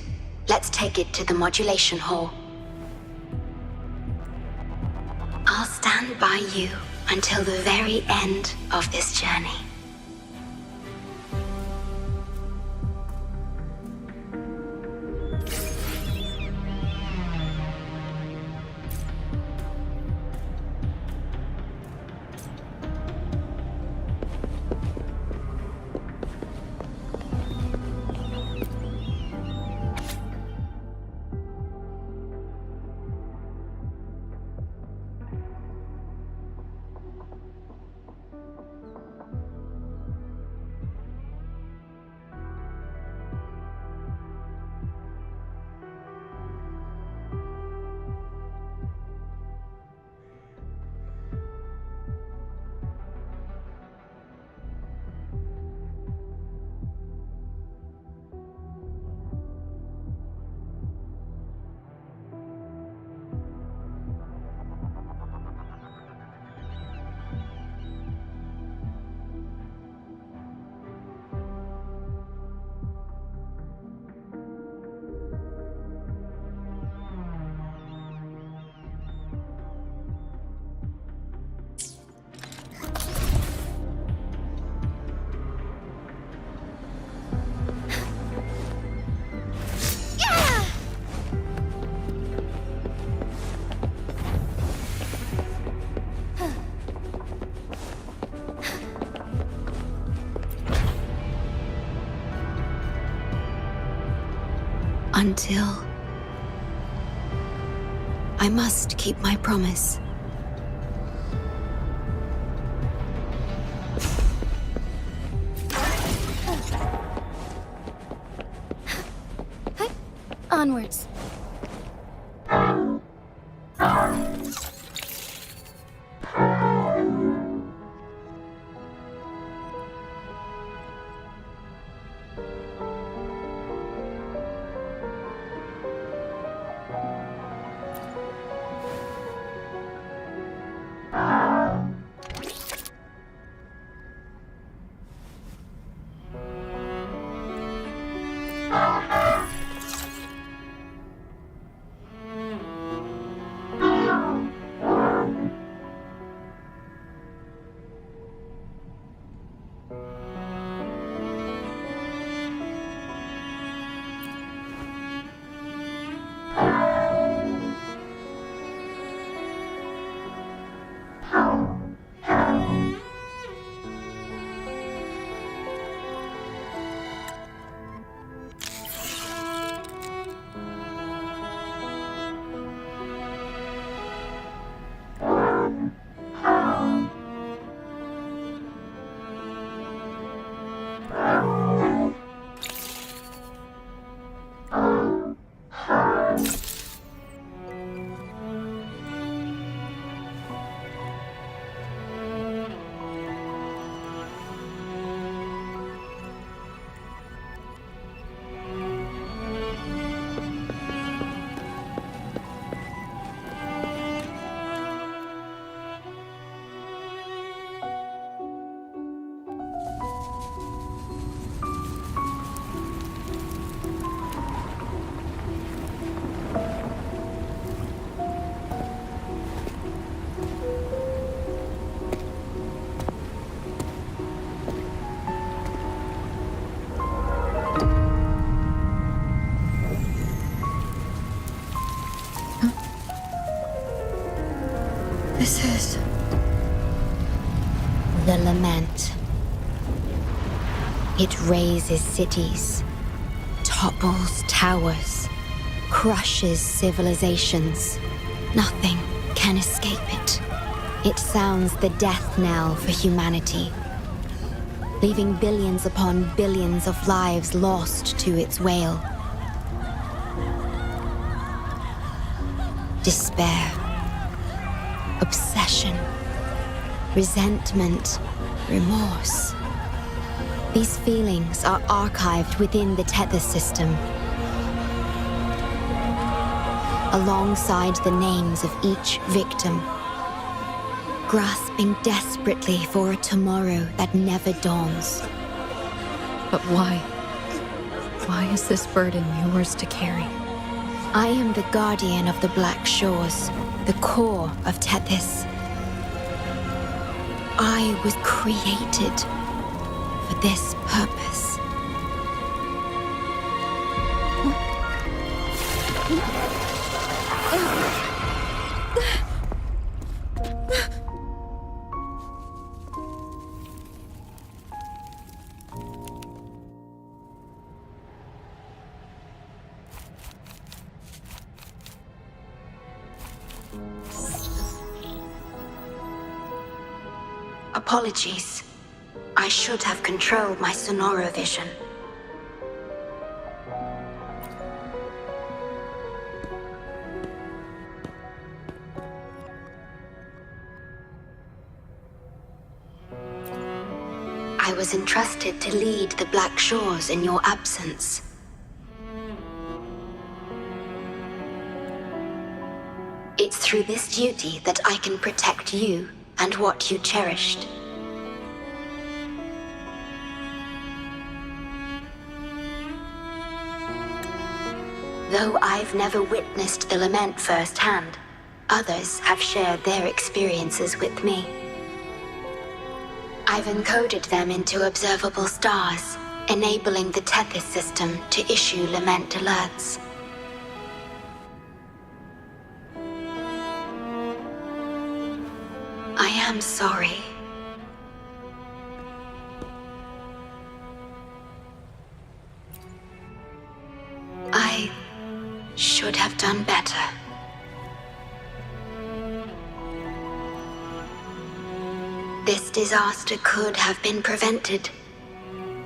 Let's take it to the modulation hall. I'll stand by you until the very end of this journey. Until I must keep my promise. Onwards. This is the lament It razes cities, topples towers, crushes civilizations. Nothing can escape it. It sounds the death knell for humanity, leaving billions upon billions of lives lost to its wail. Despair, obsession, resentment, remorse. These feelings are archived within the tether system, alongside the names of each victim, grasping desperately for a tomorrow that never dawns. But why? Why is this burden yours to carry? I am the guardian of the Black Shores, the core of Tethys. I was created for this purpose. Apologies. I should have controlled my Sonoro vision. I was entrusted to lead the Black Shores in your absence. It's through this duty that I can protect you and what you cherished. Though I've never witnessed the lament firsthand, others have shared their experiences with me. I've encoded them into observable stars, enabling the Tethys system to issue lament alerts. I am sorry. I should have done better. This disaster could have been prevented,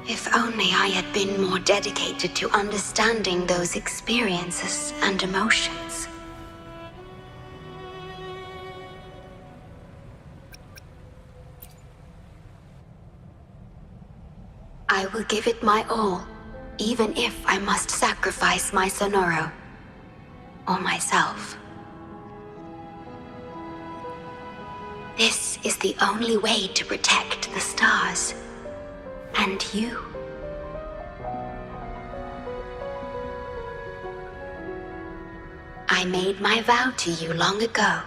if only I had been more dedicated to understanding those experiences and emotions. I will give it my all, even if I must sacrifice my Sonoro, or myself. This is the only way to protect the stars, and you. I made my vow to you long ago.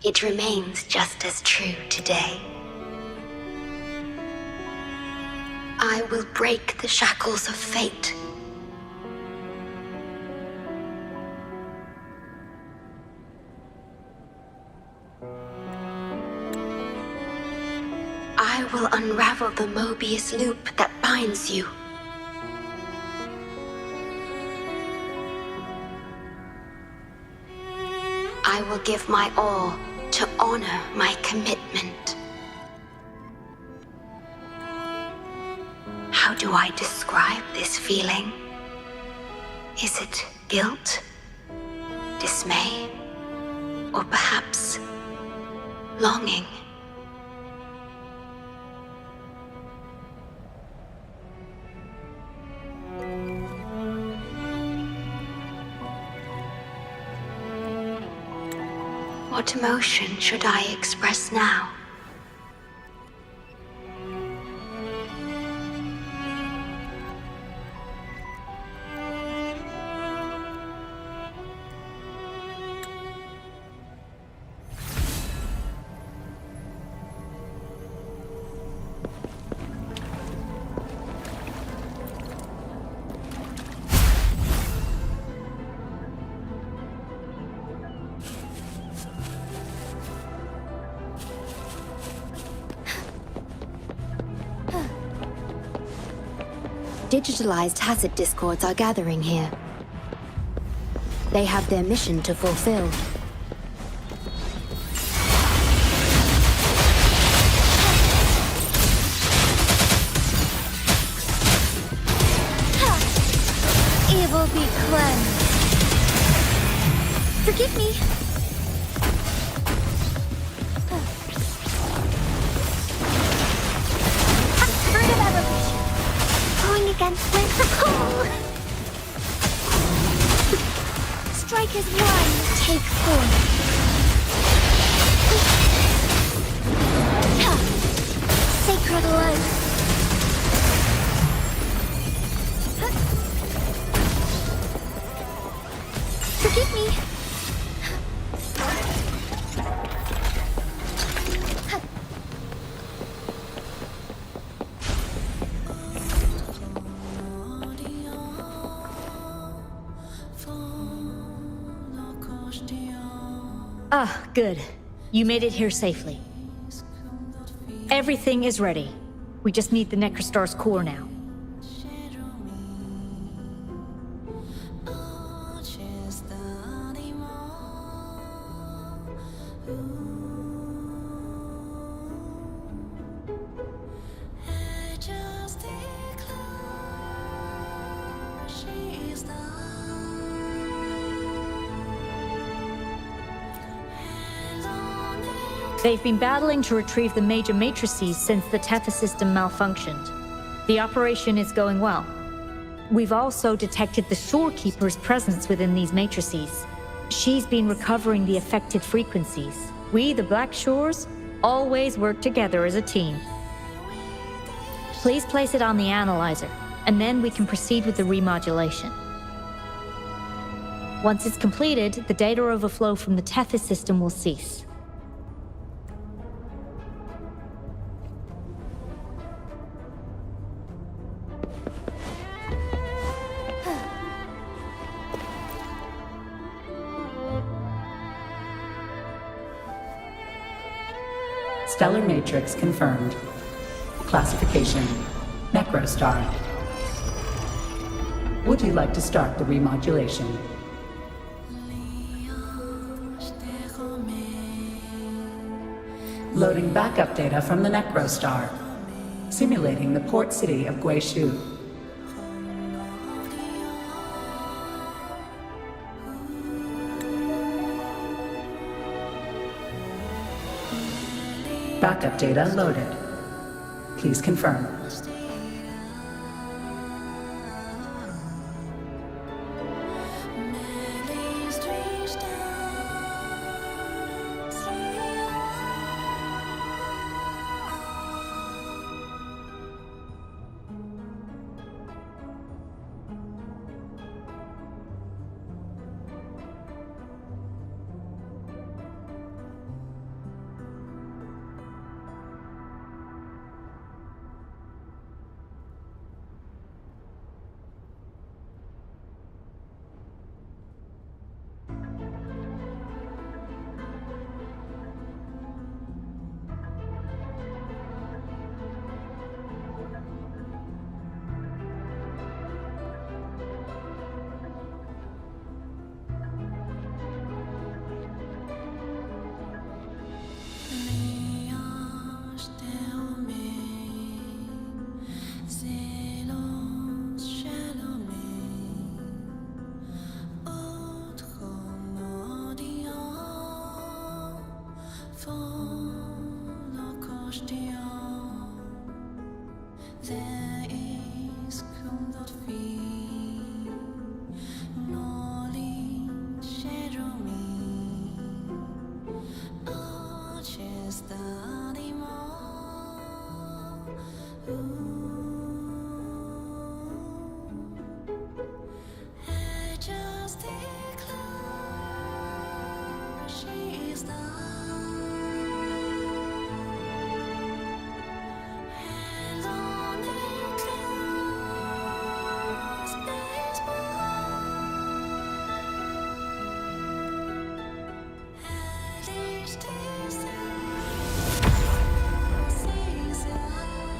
It remains just as true today. I will break the shackles of fate. I will unravel the Mobius loop that binds you. I will give my all to honor my commitment. How do I describe this feeling? Is it guilt, dismay, or perhaps longing? What emotion should I express now? digitalized Tacit discords are gathering here. They have their mission to fulfill. Evil be cleansed. Forgive me. Fruit of evolution. Going against my pull. Strike as one, take four. Sacred life. Forgive me. Ah, good. You made it here safely. Everything is ready. We just need the Necrostar's core now. They've been battling to retrieve the major matrices since the Tether system malfunctioned. The operation is going well. We've also detected the Shorekeeper's presence within these matrices. She's been recovering the affected frequencies. We, the Black Shores, always work together as a team. Please place it on the analyzer, and then we can proceed with the remodulation. Once it's completed, the data overflow from the Tethys system will cease. Stellar matrix confirmed. Classification: Necrostar. Would you like to start the remodulation? Loading backup data from the Necrostar. Simulating the port city of Guishu. Backup data loaded. Please confirm.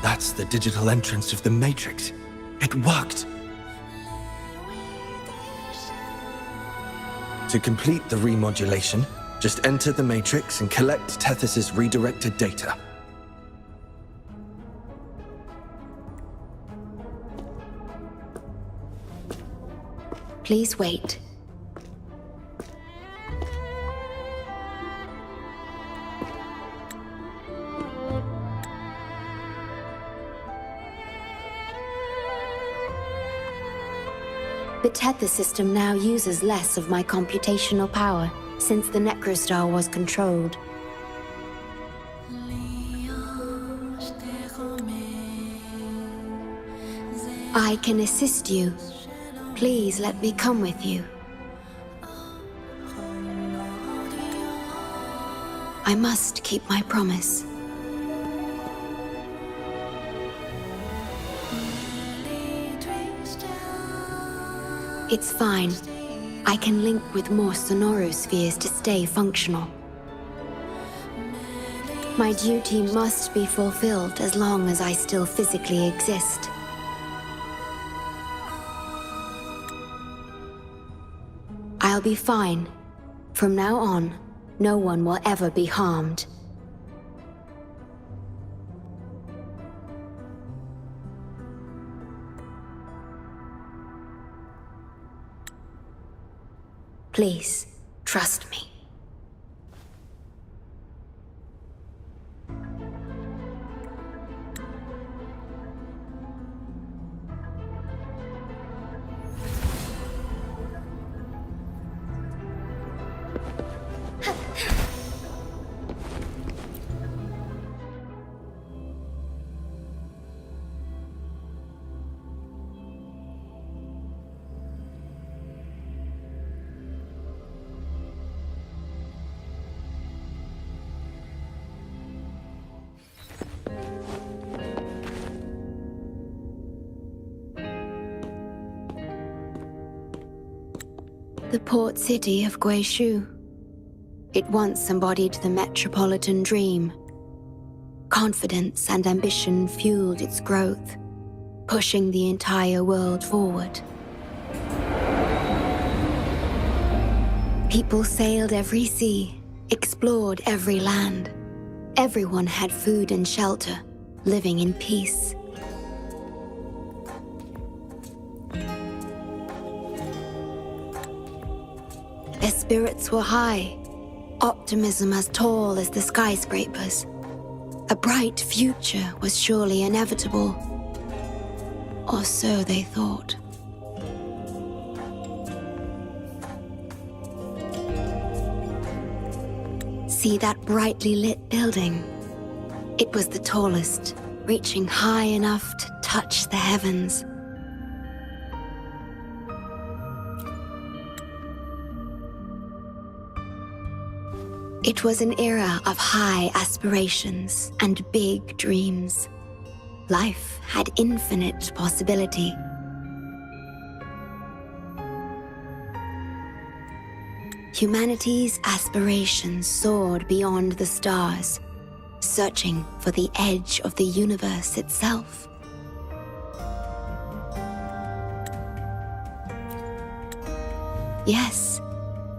That's the digital entrance of the Matrix. It worked! To complete the remodulation, just enter the matrix and collect Tethys' redirected data. Please wait. The Tethys system now uses less of my computational power since the Necrostar was controlled. I can assist you. Please let me come with you. I must keep my promise. It's fine. I can link with more sonorospheres to stay functional. My duty must be fulfilled as long as I still physically exist. I'll be fine. From now on, no one will ever be harmed. Please, trust me. The port city of Guishu. It once embodied the metropolitan dream. Confidence and ambition fueled its growth, pushing the entire world forward. People sailed every sea, explored every land. Everyone had food and shelter, living in peace. Their spirits were high, optimism as tall as the skyscrapers. A bright future was surely inevitable. Or so they thought. See that brightly lit building? It was the tallest, reaching high enough to touch the heavens. It was an era of high aspirations and big dreams. Life had infinite possibility. Humanity's aspirations soared beyond the stars, searching for the edge of the universe itself. Yes,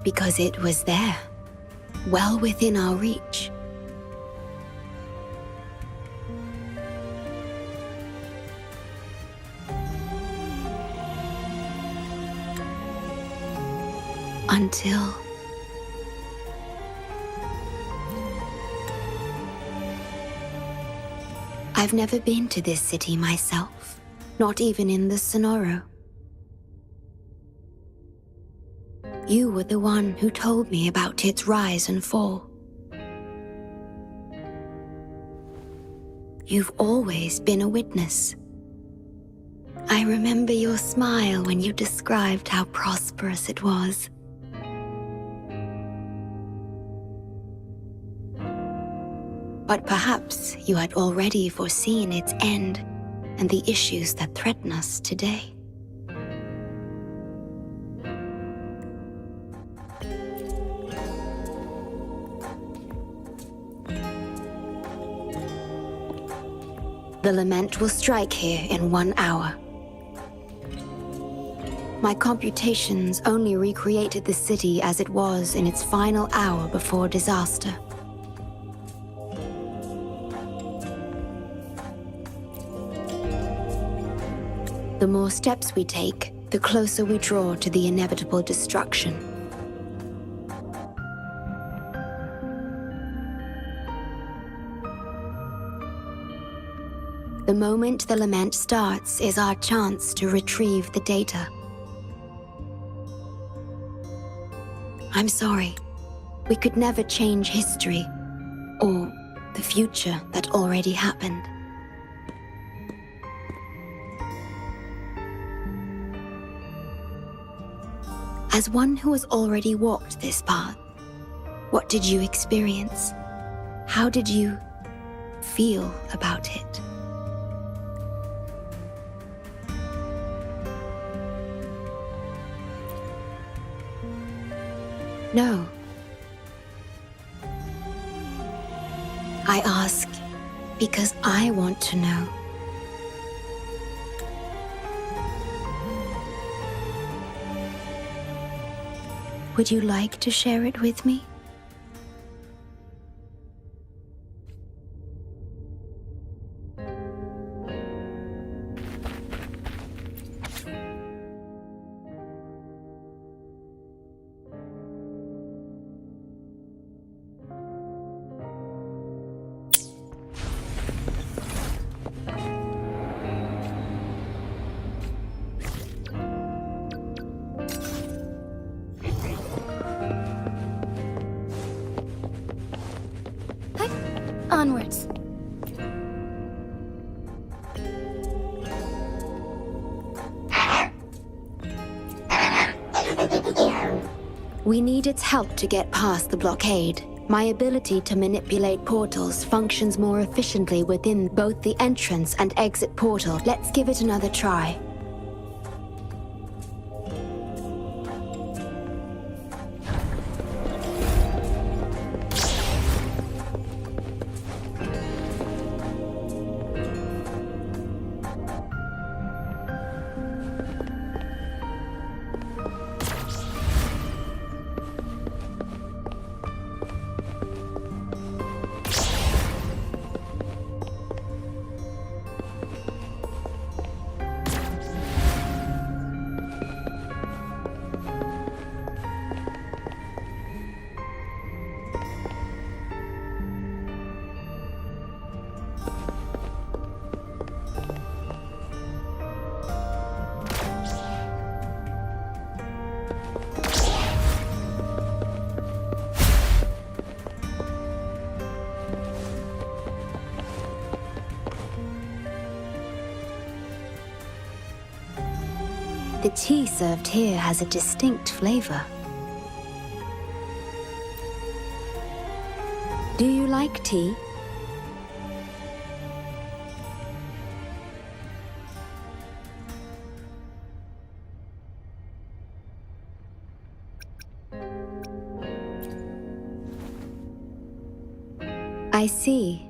because it was there. Well within our reach. Until... I've never been to this city myself, not even in the Sonoro. You were the one who told me about its rise and fall. You've always been a witness. I remember your smile when you described how prosperous it was. But perhaps you had already foreseen its end and the issues that threaten us today. The lament will strike here in 1 hour. My computations only recreated the city as it was in its final hour before disaster. The more steps we take, the closer we draw to the inevitable destruction. The moment the lament starts is our chance to retrieve the data. I'm sorry. We could never change history, or the future that already happened. As one who has already walked this path, what did you experience? How did you feel about it? No. I ask because I want to know. Would you like to share it with me? Onwards. We need its help to get past the blockade. My ability to manipulate portals functions more efficiently within both the entrance and exit portal. Let's give it another try. The tea served here has a distinct flavor. Do you like tea? I see.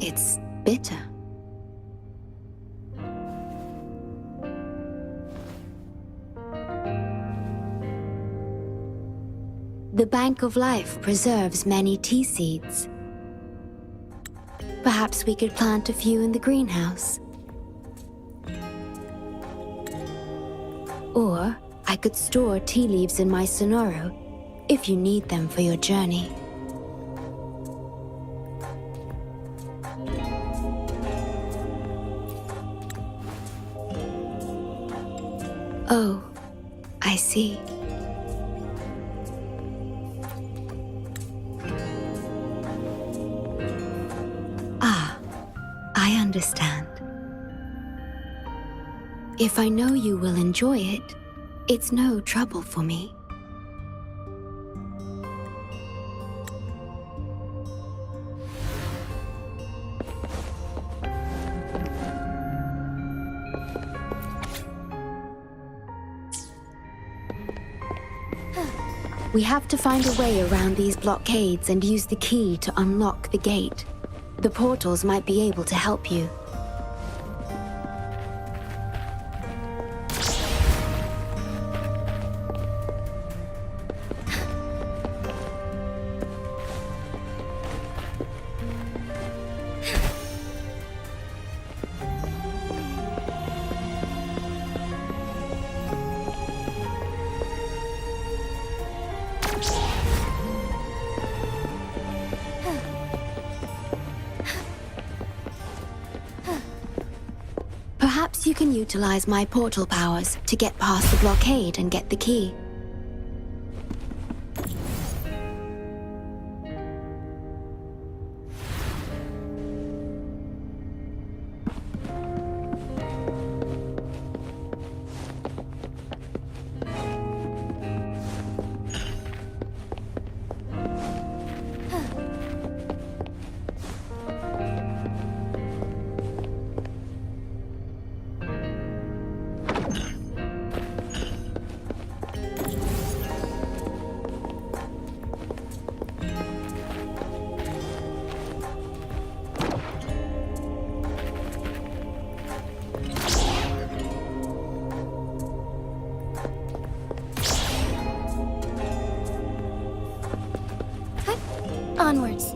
It's bitter. The Bank of Life preserves many tea seeds. Perhaps we could plant a few in the greenhouse. Or I could store tea leaves in my Sonoro if you need them for your journey. Oh, I see. Ah, I understand. If I know you will enjoy it, it's no trouble for me. We have to find a way around these blockades and use the key to unlock the gate. The portals might be able to help you. Perhaps you can utilize my portal powers to get past the blockade and get the key. Onwards.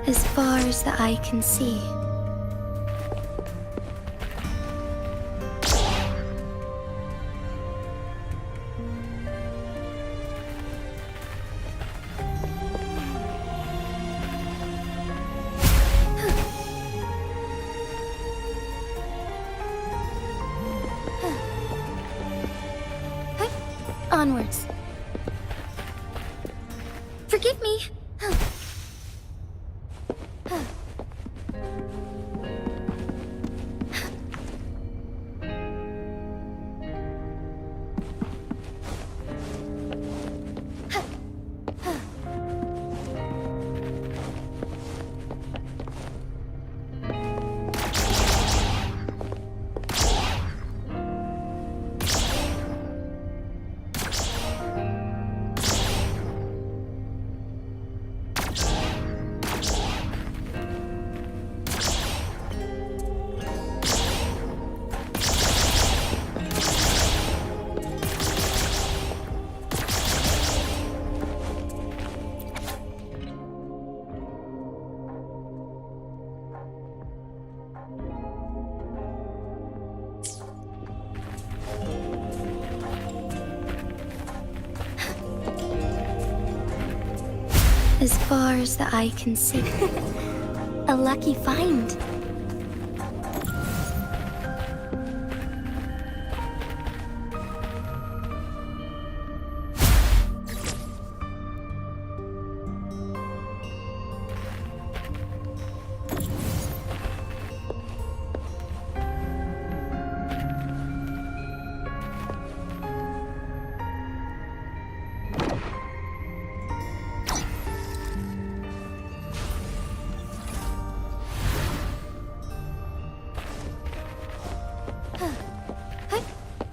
As far as the eye can see. Onwards. Forgive me. As far as the eye can see. A lucky find.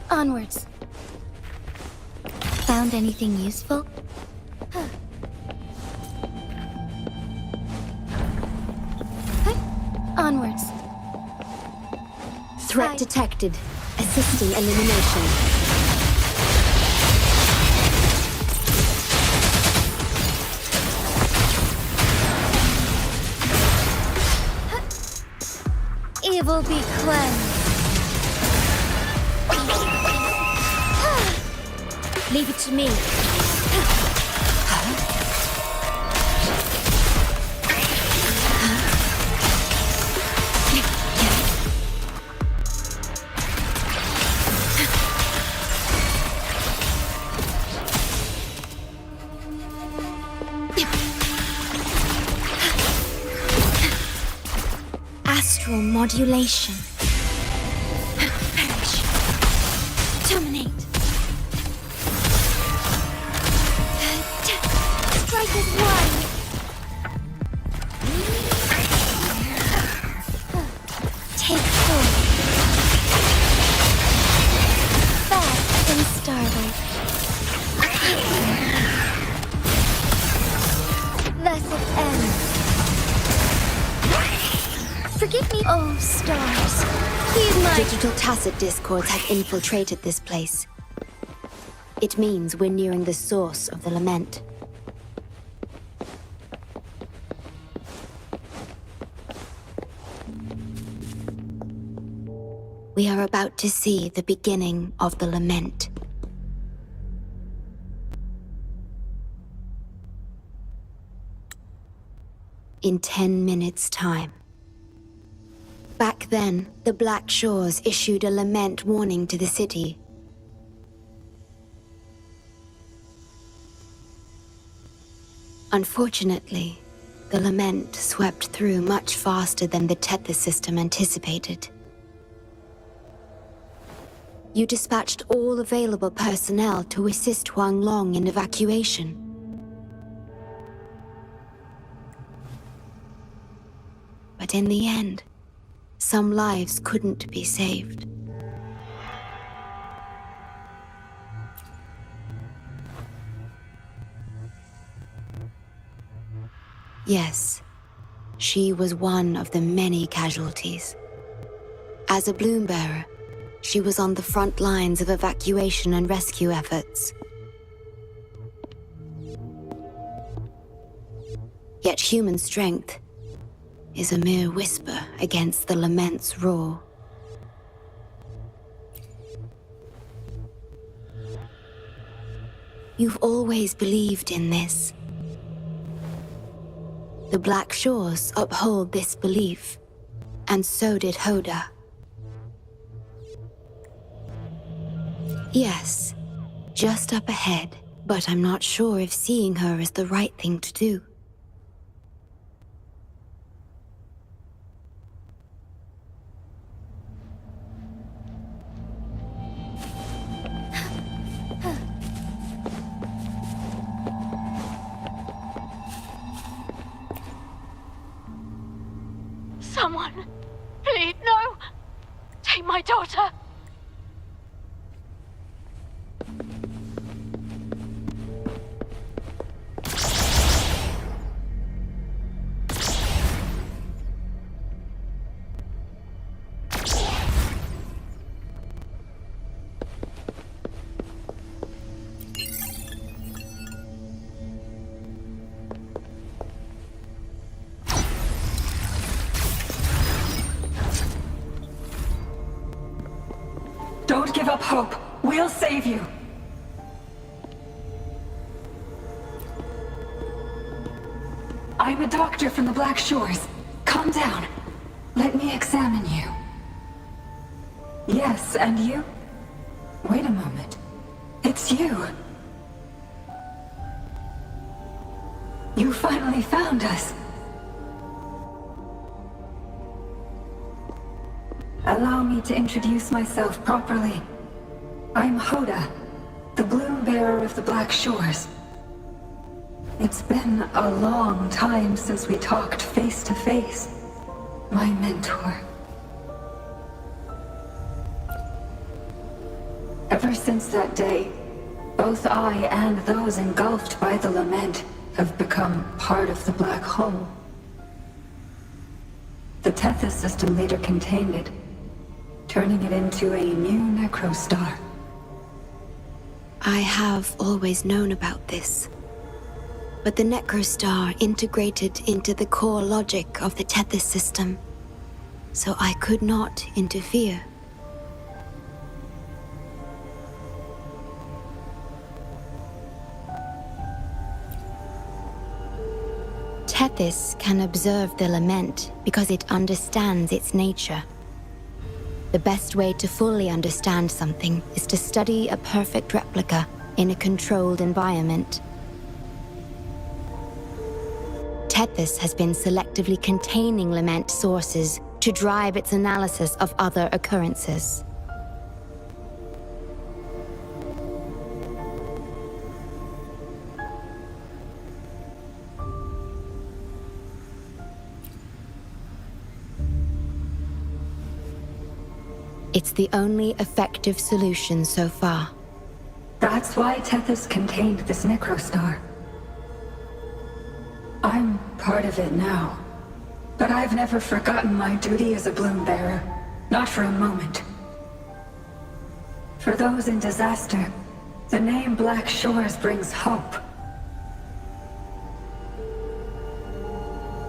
Onwards. Found anything useful? Onwards. Threat detected. Assisting elimination. Evil be cleansed. Leave it to me. Astral modulation. Perish. Terminate. Strike as one. Take four. Fast in starlight. Thus it ends. Forgive me, oh stars. Please, my digital tacit discords have infiltrated this place. It means we're nearing the source of the lament. We are about to see the beginning of the lament. In 10 minutes' time. Back then, the Black Shores issued a lament warning to the city. Unfortunately, the lament swept through much faster than the Tethys system anticipated. You dispatched all available personnel to assist Huang Long in evacuation. But in the end, some lives couldn't be saved. Yes, she was one of the many casualties. As a bloom bearer, she was on the front lines of evacuation and rescue efforts. Yet human strength is a mere whisper against the lament's roar. You've always believed in this. The Black Shores uphold this belief, and so did Hoda. Yes, just up ahead, but I'm not sure if seeing her is the right thing to do. Someone, please, no! Take my daughter! Don't give up hope. We'll save you. I'm a doctor from the Black Shores. Calm down. Let me examine you. Yes, and you? Wait a moment. It's you. You finally found us. Allow me to introduce myself properly. I'm Hoda, the bloom bearer of the Black Shores. It's been a long time since we talked face to face, my mentor. Ever since that day, both I and those engulfed by the lament have become part of the black hole. The Tethys system later contained it, turning it into a new necrostar. I have always known about this. But the necrostar integrated into the core logic of the Tethys system, so I could not interfere. Tethys can observe the lament because it understands its nature. The best way to fully understand something is to study a perfect replica in a controlled environment. Tethys has been selectively containing lament sources to drive its analysis of other occurrences. It's the only effective solution so far. That's why Tethys contained this necrostar. I'm part of it now. But I've never forgotten my duty as a bloom bearer. Not for a moment. For those in disaster, the name Black Shores brings hope.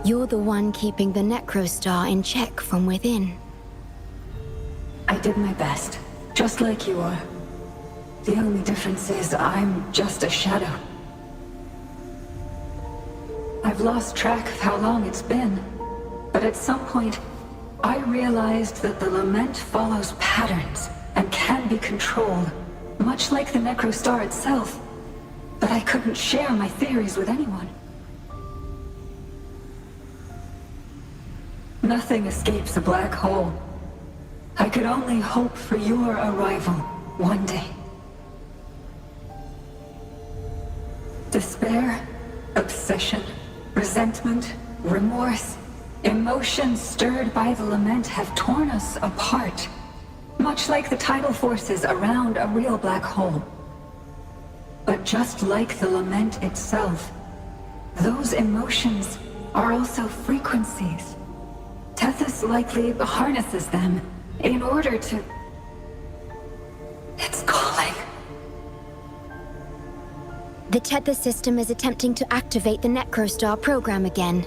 You're the one keeping the necrostar in check from within. I did my best, just like you are. The only difference is I'm just a shadow. I've lost track of how long it's been, but at some point, I realized that the lament follows patterns and can be controlled, much like the necrostar itself. But I couldn't share my theories with anyone. Nothing escapes a black hole. I could only hope for your arrival one day. Despair, obsession, resentment, remorse, emotions stirred by the lament have torn us apart, much like the tidal forces around a real black hole. But just like the lament itself, those emotions are also frequencies. Tethys likely harnesses them in order to... It's calling. The Tethys system is attempting to activate the necrostar program again.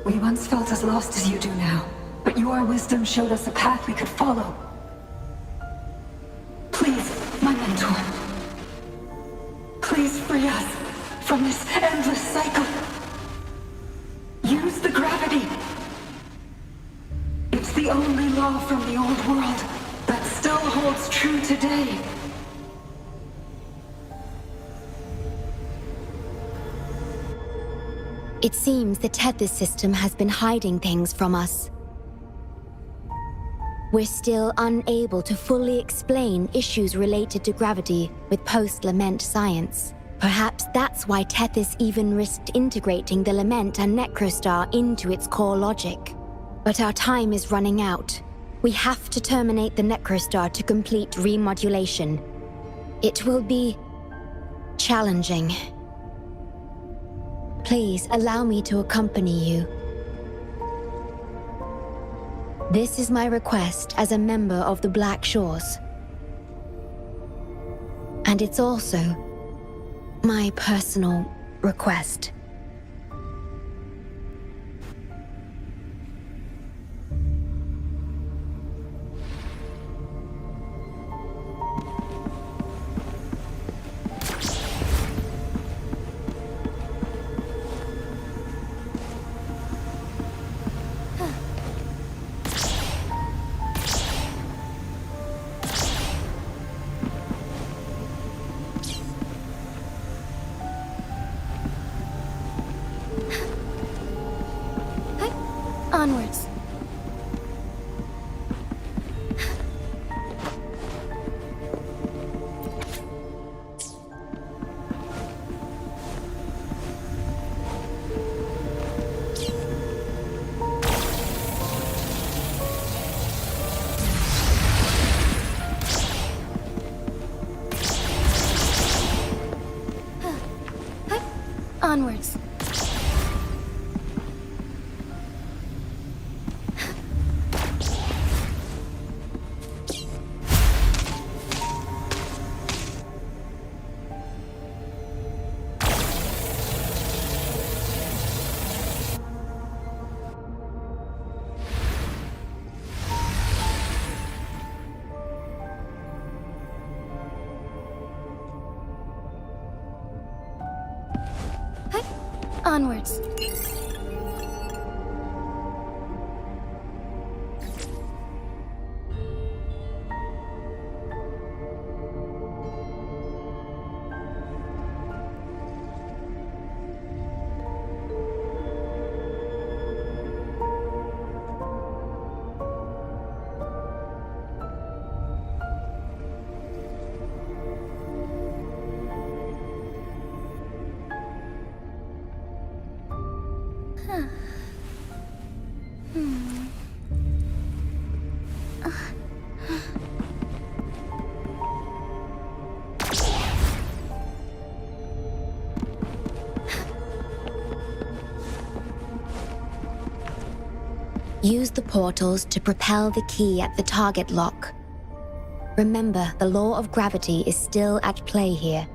We once felt as lost as you do now, but your wisdom showed us a path we could follow. Please, my mentor. Please free us from this endless cycle. Use the gravity. It's the only law from the old world that still holds true today. It seems the Tethys system has been hiding things from us. We're still unable to fully explain issues related to gravity with post-lament science. Perhaps that's why Tethys even risked integrating the lament and necrostar into its core logic. But our time is running out. We have to terminate the necrostar to complete remodulation. It will be challenging. Please allow me to accompany you. This is my request as a member of the Black Shores. And it's also my personal request. Onwards. Onwards. Onwards. Use the portals to propel the key at the target lock. Remember, the law of gravity is still at play here.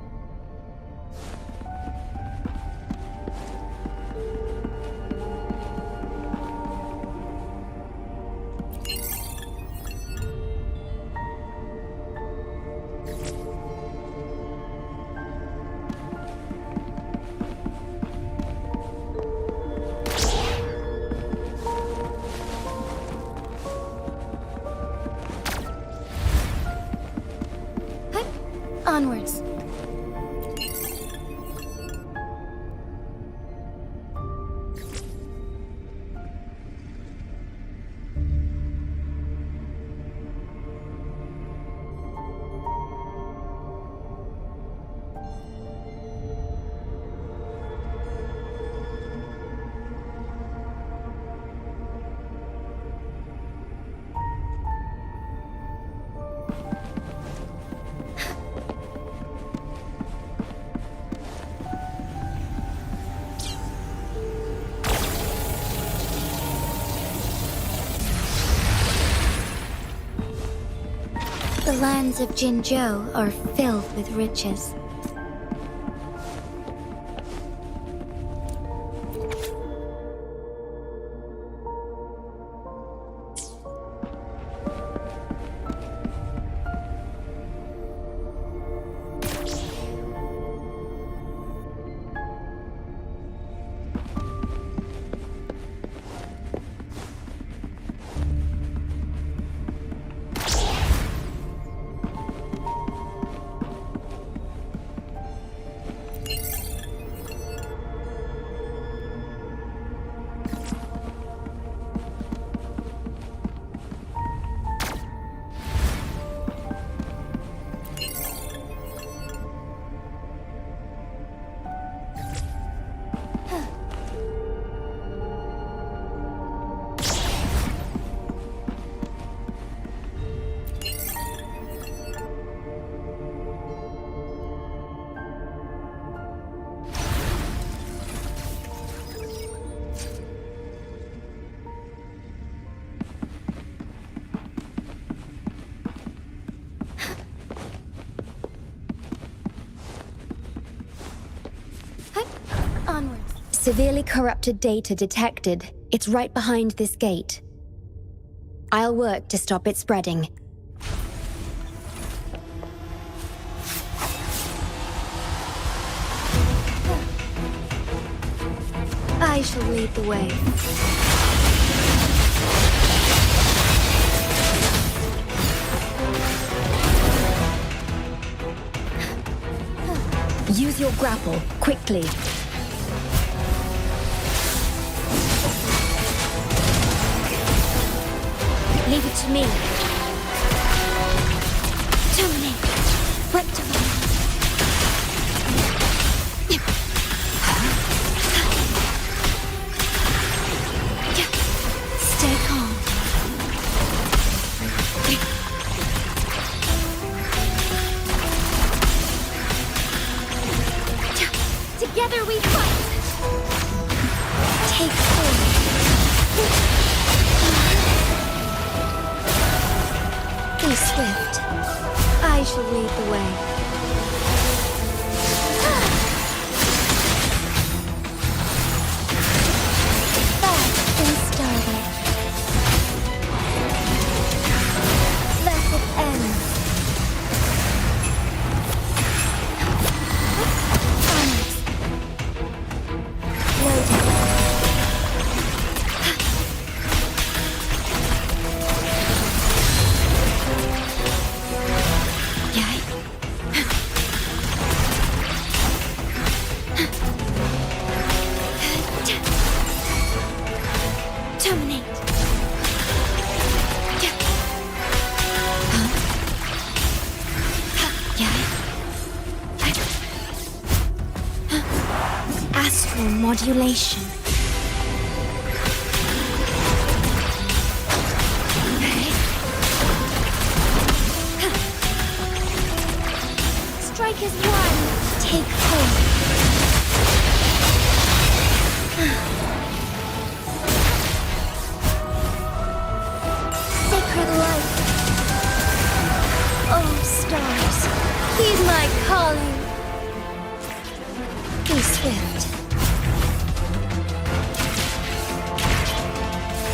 Onwards. The lands of Jinzhou are filled with riches. Onwards. Severely corrupted data detected. It's right behind this gate. I'll work to stop it spreading. I shall lead the way. Use your grapple, quickly. Leave it to me. Terminate. Rectify. Stay calm. Together we fight. Take form. Be swift. I shall lead the way. Fast and starlight. Let it end. Astral modulation. back as one. Take hold. Sacred light. Oh, stars, heed my calling. Be swift.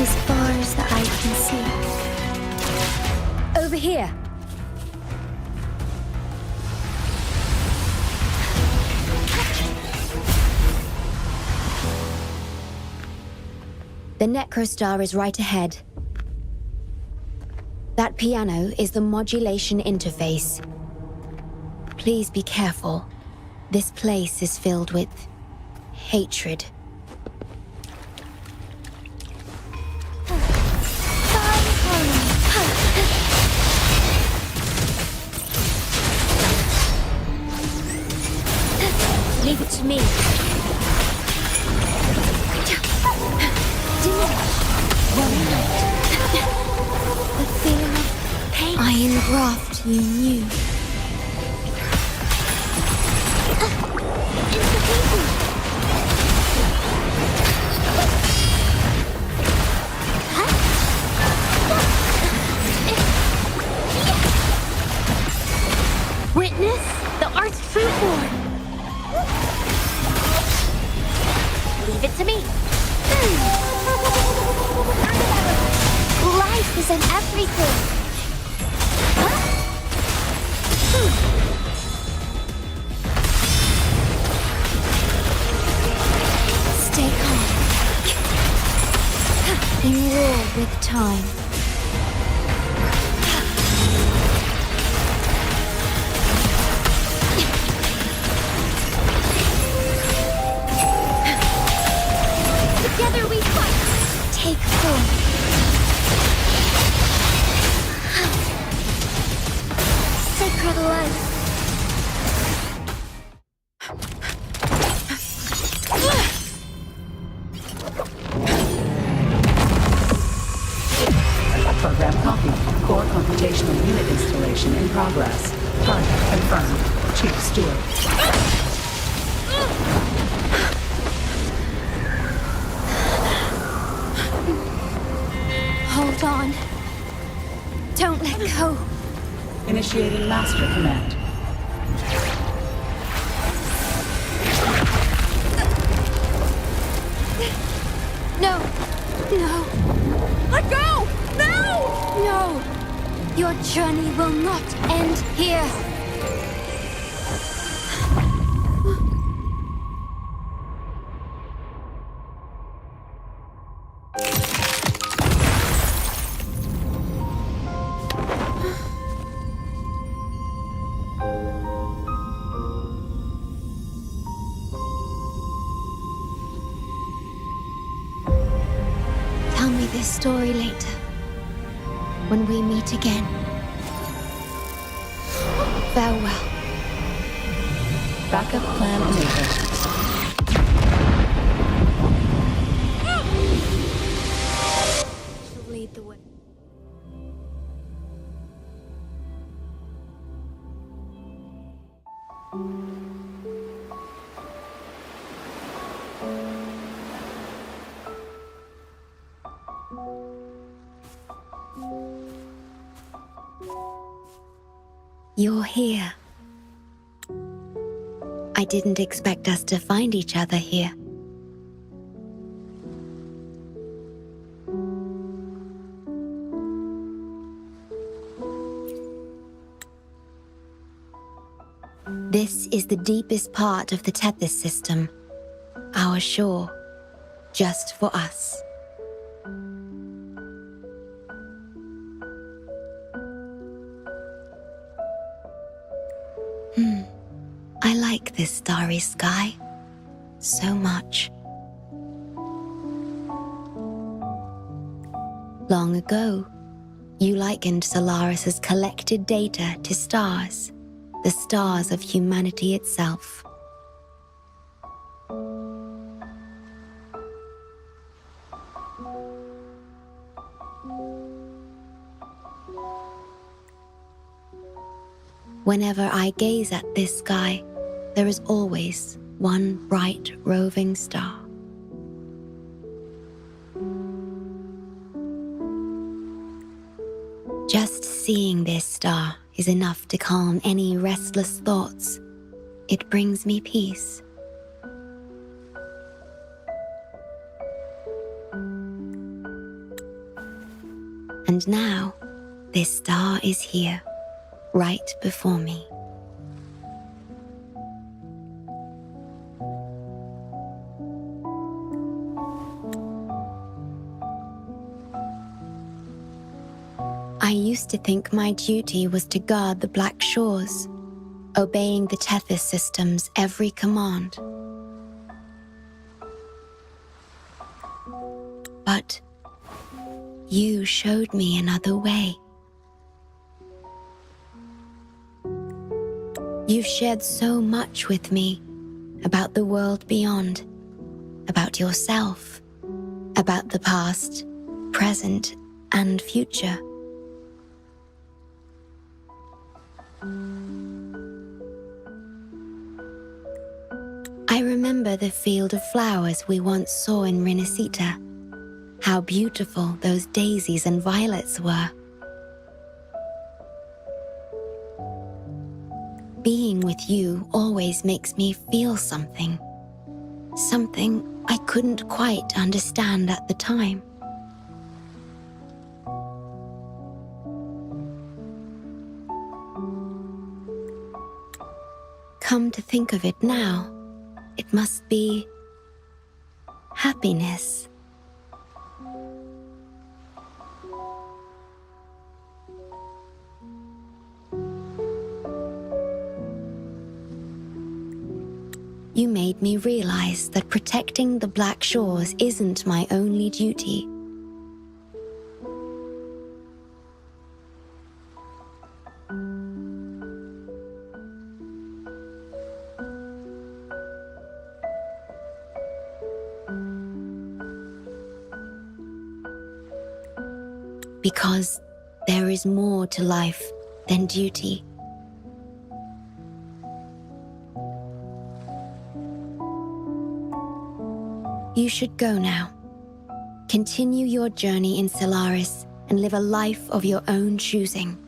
As far as the eye can see. Over here. The Necrostar is right ahead. That piano is the modulation interface. Please be careful. This place is filled with hatred. Leave it to me. The feeling of pain. Iron graft you knew. Witness the art's fruit form. Leave it to me. Life is in everything. Stay calm. In war with time. Together we fight. Take form. Sacred life. Program copied. Core computational unit installation in progress. Target confirmed. Chief Steward. Hold on. Don't let go. Initiating master command. No. No. Let go! No! No. Your journey will not end here. Tell me this story later, when we meet again. Farewell. Backup plan enabled. She'll lead the way. You're here. I didn't expect us to find each other here. This is the deepest part of the Tethys system, our shore, just for us. I like this starry sky so much. Long ago, you likened Solaris's collected data to stars, the stars of humanity itself. Whenever I gaze at this sky, there is always one bright roving star. Just seeing this star is enough to calm any restless thoughts. It brings me peace. And now, this star is here, right before me. I used to think my duty was to guard the Black Shores, obeying the Tethys system's every command. But you showed me another way. You've shared so much with me about the world beyond, about yourself, about the past, present, and future. I remember the field of flowers we once saw in Rinasita. How beautiful those daisies and violets were. Being with you always makes me feel something. Something I couldn't quite understand at the time. Come to think of it now, it must be happiness. You made me realize that protecting the Black Shores isn't my only duty. Because there is more to life than duty. You should go now. Continue your journey in Solaris and live a life of your own choosing.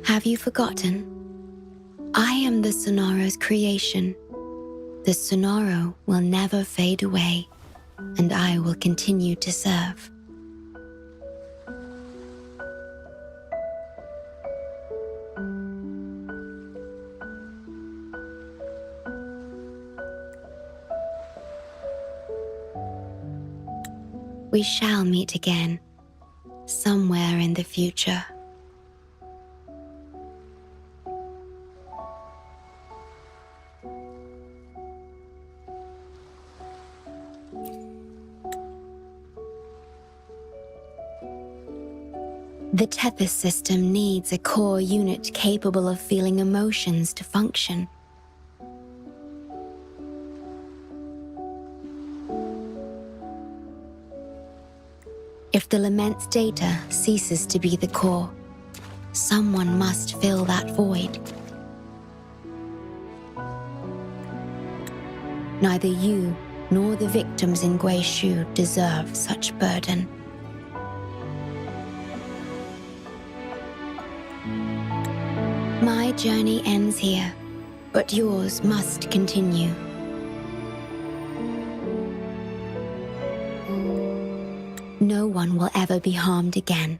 Have you forgotten? I am the Sonoro's creation. The Sonoro will never fade away, and I will continue to serve. We shall meet again, somewhere in the future. The Tethys system needs a core unit capable of feeling emotions to function. If the Lament's data ceases to be the core, someone must fill that void. Neither you nor the victims in Guishu deserve such burden. My journey ends here, but yours must continue. No one will ever be harmed again,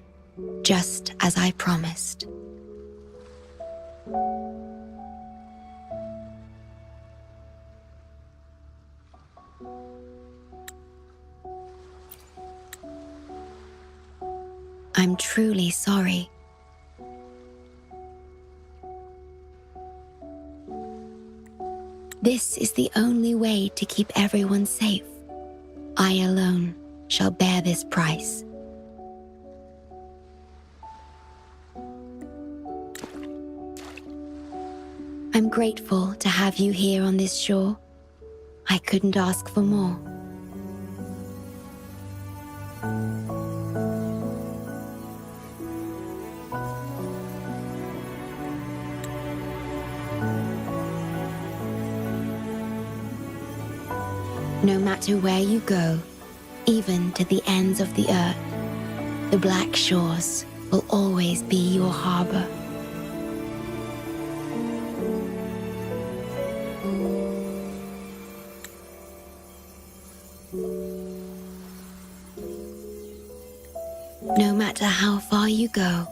just as I promised. I'm truly sorry. This is the only way to keep everyone safe. I alone shall bear this price. I'm grateful to have you here on this shore. I couldn't ask for more. No matter where you go, even to the ends of the earth, the Black Shores will always be your harbor. No matter how far you go,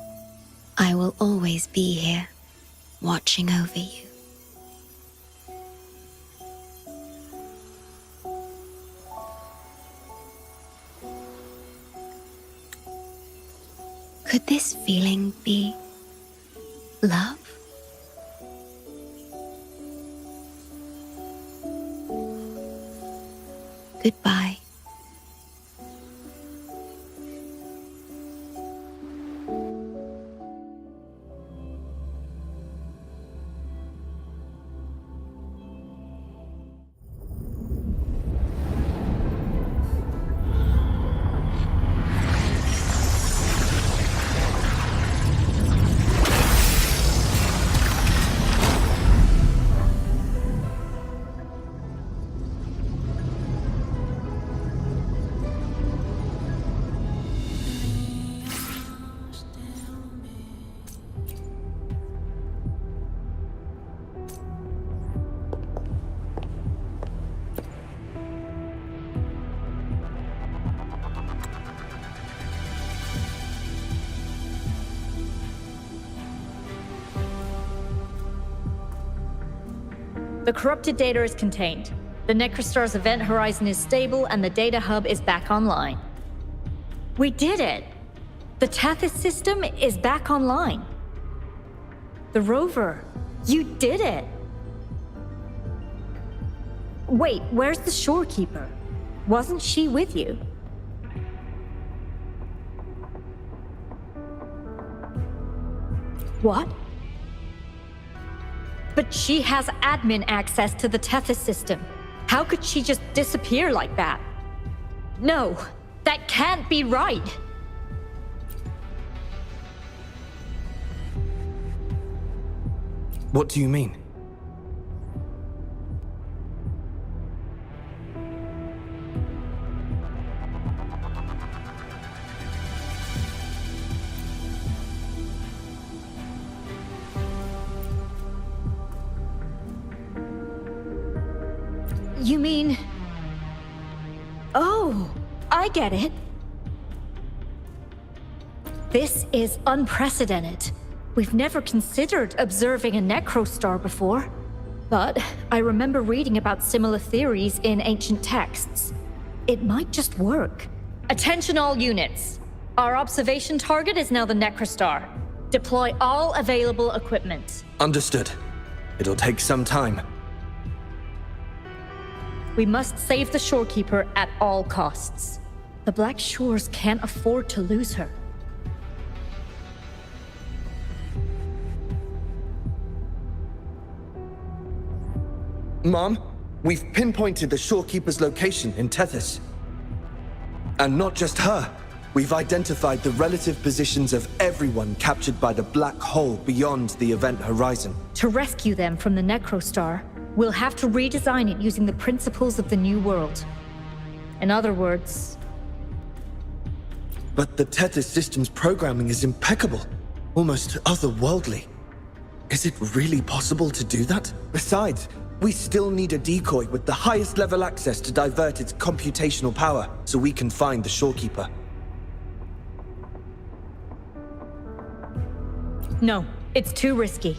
I will always be here, watching over you. Could this feeling be love? Goodbye. The corrupted data is contained. The Necrostar's event horizon is stable and the data hub is back online. We did it! The Tethys system is back online. The rover, you did it! Wait, where's the shorekeeper? Wasn't she with you? What? But she has admin access to the Tethys system. How could she just disappear like that? No, that can't be right. What do you mean? You mean... Oh, I get it. This is unprecedented. We've never considered observing a Necrostar before. But I remember reading about similar theories in ancient texts. It might just work. Attention all units. Our observation target is now the Necrostar. Deploy all available equipment. Understood. It'll take some time. We must save the shorekeeper at all costs. The Black Shores can't afford to lose her. Mom, we've pinpointed the shorekeeper's location in Tethys. And not just her. We've identified the relative positions of everyone captured by the black hole beyond the event horizon. To rescue them from the Necrostar, we'll have to redesign it using the principles of the New World. In other words... But the Tethys system's programming is impeccable. Almost otherworldly. Is it really possible to do that? Besides, we still need a decoy with the highest level access to divert its computational power so we can find the shorekeeper. No, it's too risky.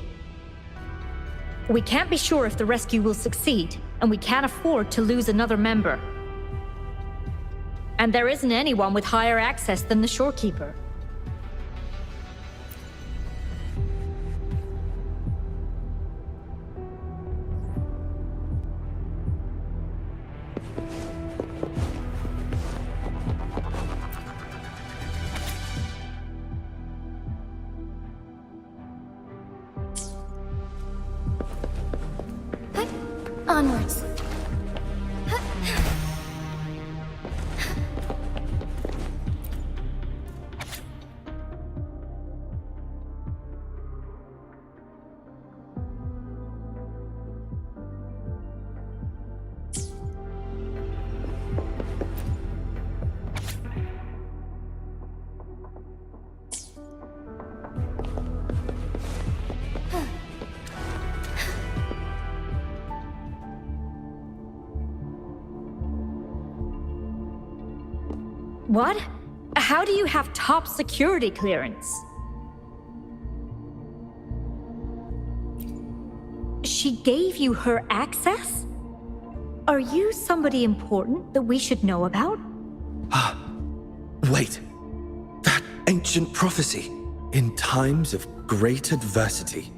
We can't be sure if the rescue will succeed, and we can't afford to lose another member. And there isn't anyone with higher access than the shorekeeper. What? How do you have top security clearance? She gave you her access? Are you somebody important that we should know about? Wait. That ancient prophecy. In times of great adversity,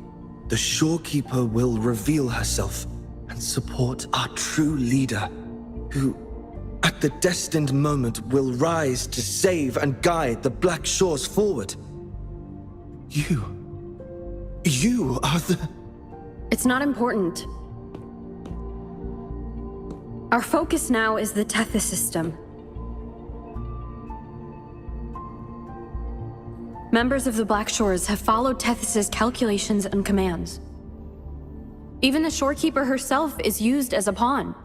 the Shorekeeper will reveal herself and support our true leader, who, at the destined moment, will rise to save and guide the Black Shores forward. You are the... It's not important. Our focus now is the Tethys system. Members of the Black Shores have followed Tethys' calculations and commands. Even the Shorekeeper herself is used as a pawn.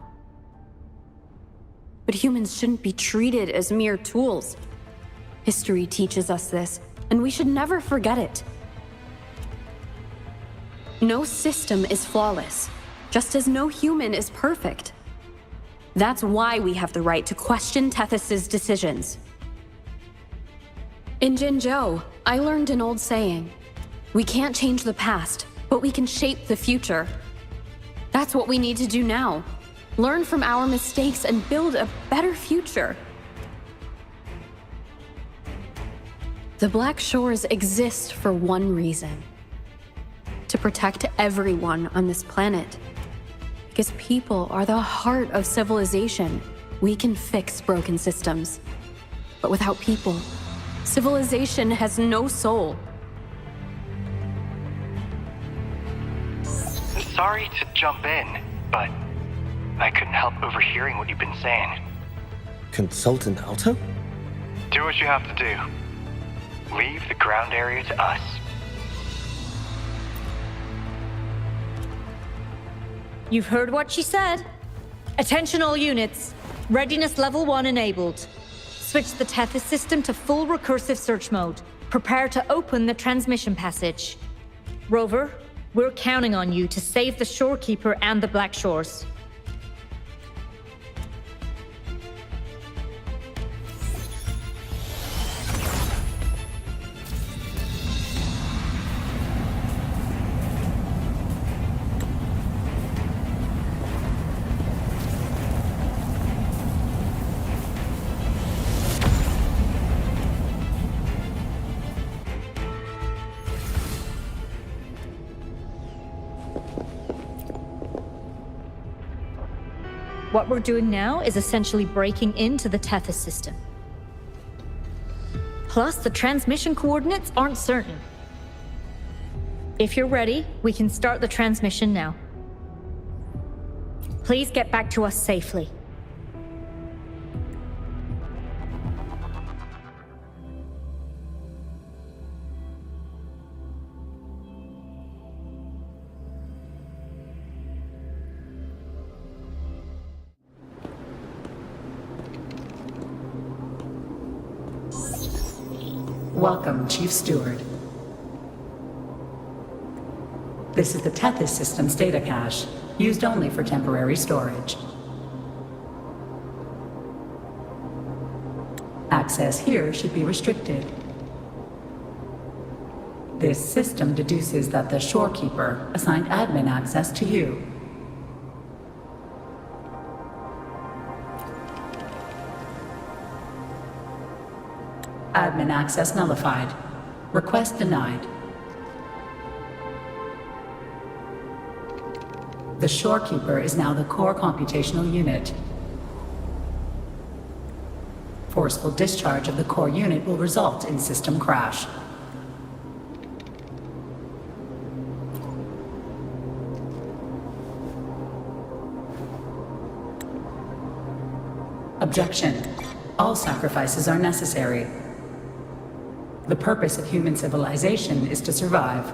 But humans shouldn't be treated as mere tools. History teaches us this, and we should never forget it. No system is flawless, just as no human is perfect. That's why we have the right to question Tethys' decisions. In Jinzhou, I learned an old saying. We can't change the past, but we can shape the future. That's what we need to do now. Learn from our mistakes and build a better future. The Black Shores exist for one reason. To protect everyone on this planet. Because people are the heart of civilization. We can fix broken systems. But without people, civilization has no soul. Sorry to jump in, but I couldn't help overhearing what you've been saying. Consultant Alto? Do what you have to do. Leave the ground area to us. You've heard what she said. Attention all units. Readiness level 1 enabled. Switch the Tethys system to full recursive search mode. Prepare to open the transmission passage. Rover, we're counting on you to save the Shorekeeper and the Black Shores. What we're doing now is essentially breaking into the Tethys system. Plus, the transmission coordinates aren't certain. If you're ready, we can start the transmission now. Please get back to us safely. Welcome, Chief Steward. This is the Tethys system's data cache, used only for temporary storage. Access here should be restricted. This system deduces that the Shorekeeper assigned admin access to you. Admin access nullified. Request denied. The Shorekeeper is now the core computational unit. Forceful discharge of the core unit will result in system crash. Objection. All sacrifices are necessary. The purpose of human civilization is to survive.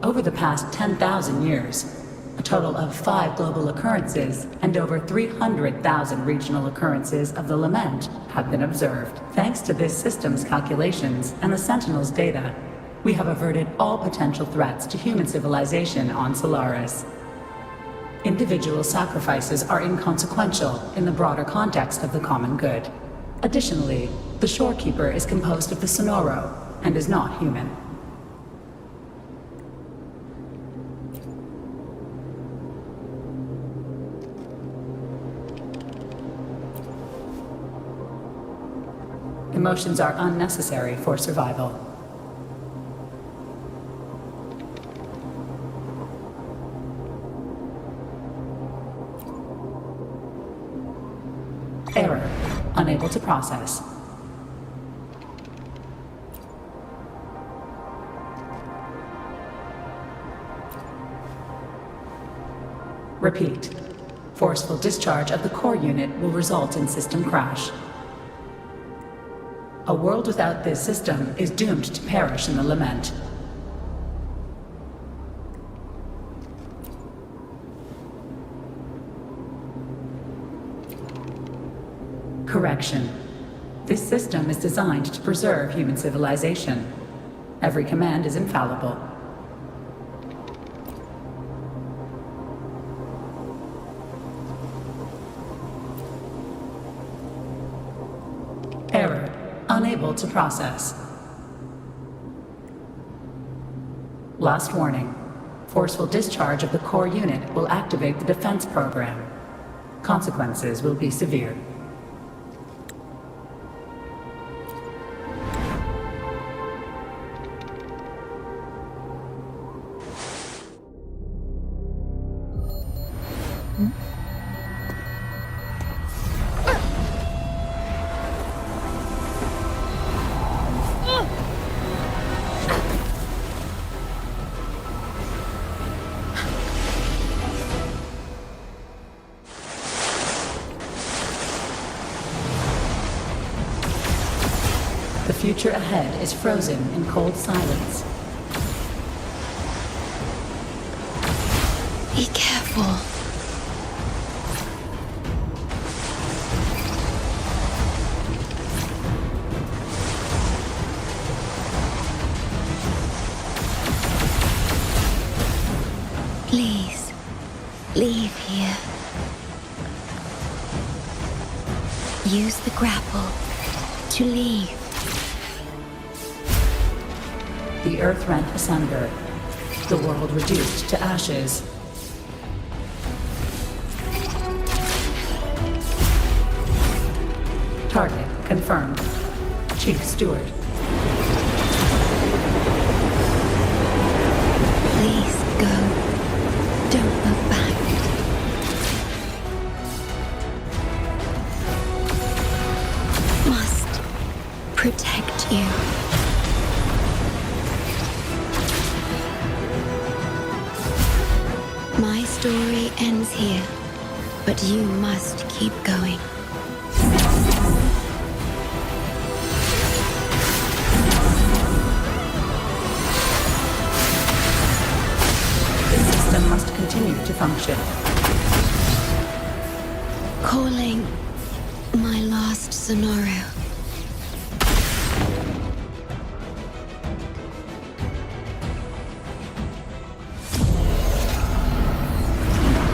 Over the past 10,000 years, a total of 5 global occurrences and over 300,000 regional occurrences of the lament have been observed. Thanks to this system's calculations and the Sentinel's data, we have averted all potential threats to human civilization on Solaris. Individual sacrifices are inconsequential in the broader context of the common good. Additionally, the Shorekeeper is composed of the Sonoro and is not human. Emotions are unnecessary for survival. Error. Unable to process. Repeat. Forceful discharge of the core unit will result in system crash. A world without this system is doomed to perish in the lament. Correction. This system is designed to preserve human civilization. Every command is infallible. Error. Unable to process. Last warning. Forceful discharge of the core unit will activate the defense program. Consequences will be severe. The future ahead is frozen in cold silence. Be careful. Please, leave here. Use the grapple to leave. The earth rent asunder. The world reduced to ashes. Target confirmed. Chief Steward. Please go. Don't look back. Must protect you. My story ends here, but you must keep going. The system must continue to function. Calling my last Sonoro.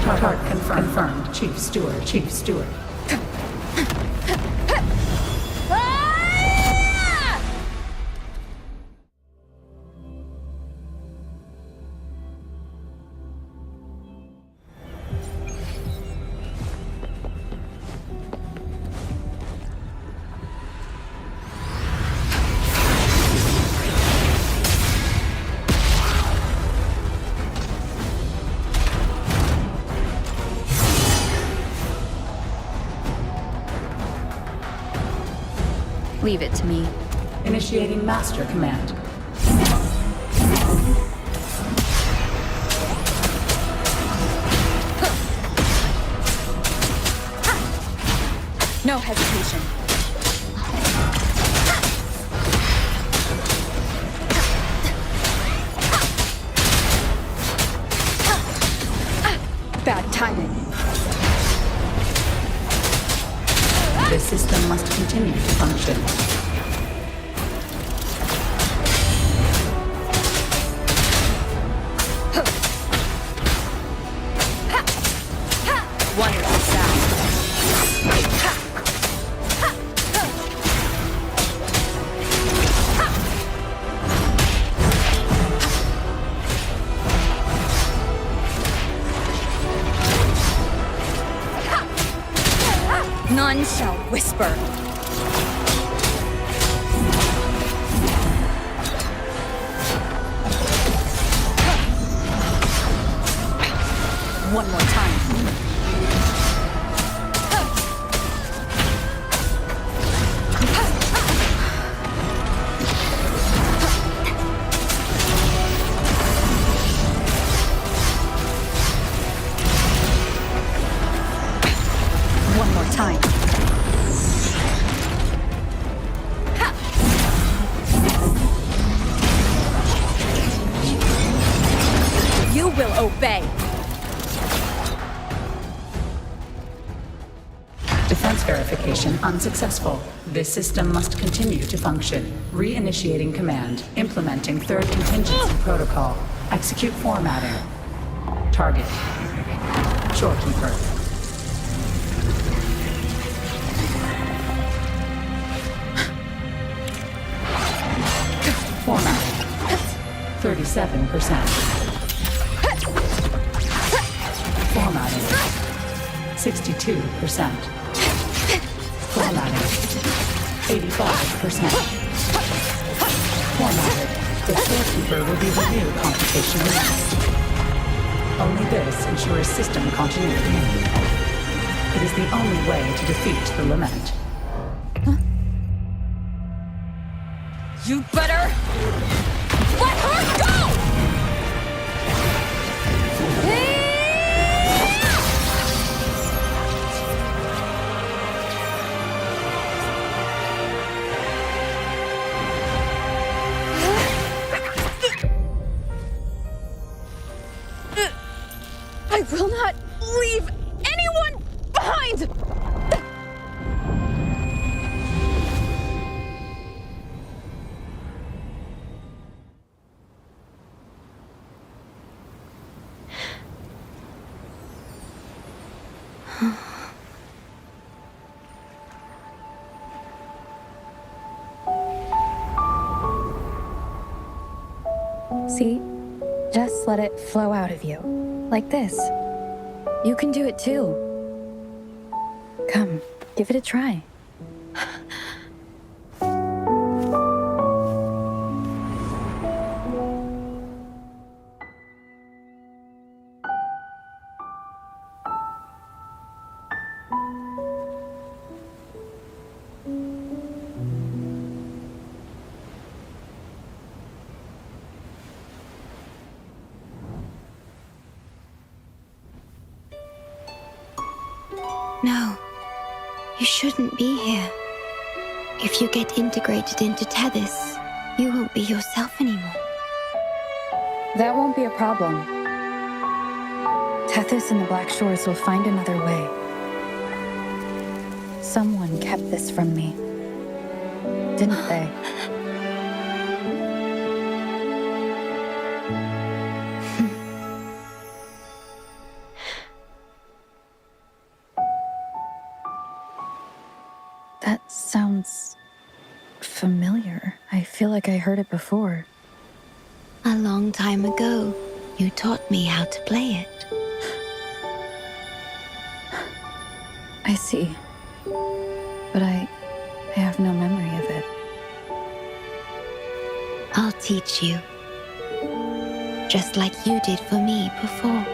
Target confirmed. Chief Steward. Chief Steward. Leave it to me. Initiating master command. No hesitation. Bad timing. The system must continue to function. Wonderful sound. None shall whisper. One more time. One more time. You will obey. Defense verification unsuccessful. This system must continue to function. Reinitiating command. Implementing third contingency protocol. Execute formatting. Target. Shorekeeper. Formatting. 37%. Formatting. 62%. Formatting. 85%. Formatted. The storekeeper will be the new computational unit. Only this ensures system continuity. It is the only way to defeat the lament. You better let her go! I will not leave anyone behind! See? Just let it flow out of you. Like this. You can do it too. Come, give it a try. No, you shouldn't be here. If you get integrated into Tethys, you won't be yourself anymore. That won't be a problem. Tethys and the Black Shores will find another way. Someone kept this from me, didn't they? That sounds familiar. I feel like I heard it before. A long time ago, you taught me how to play it. I see. But I have no memory of it. I'll teach you. Just like you did for me before.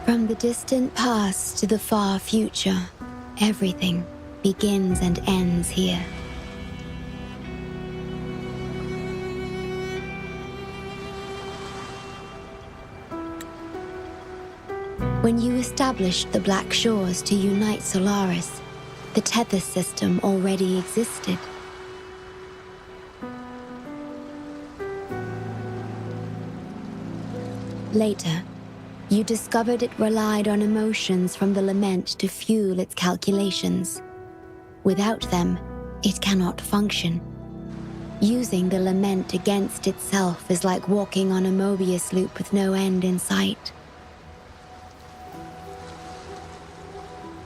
From the distant past to the far future, everything begins and ends here. When you established the Black Shores to unite Solaris, the Tethys system already existed. Later, you discovered it relied on emotions from the lament to fuel its calculations. Without them, it cannot function. Using the lament against itself is like walking on a Mobius loop with no end in sight.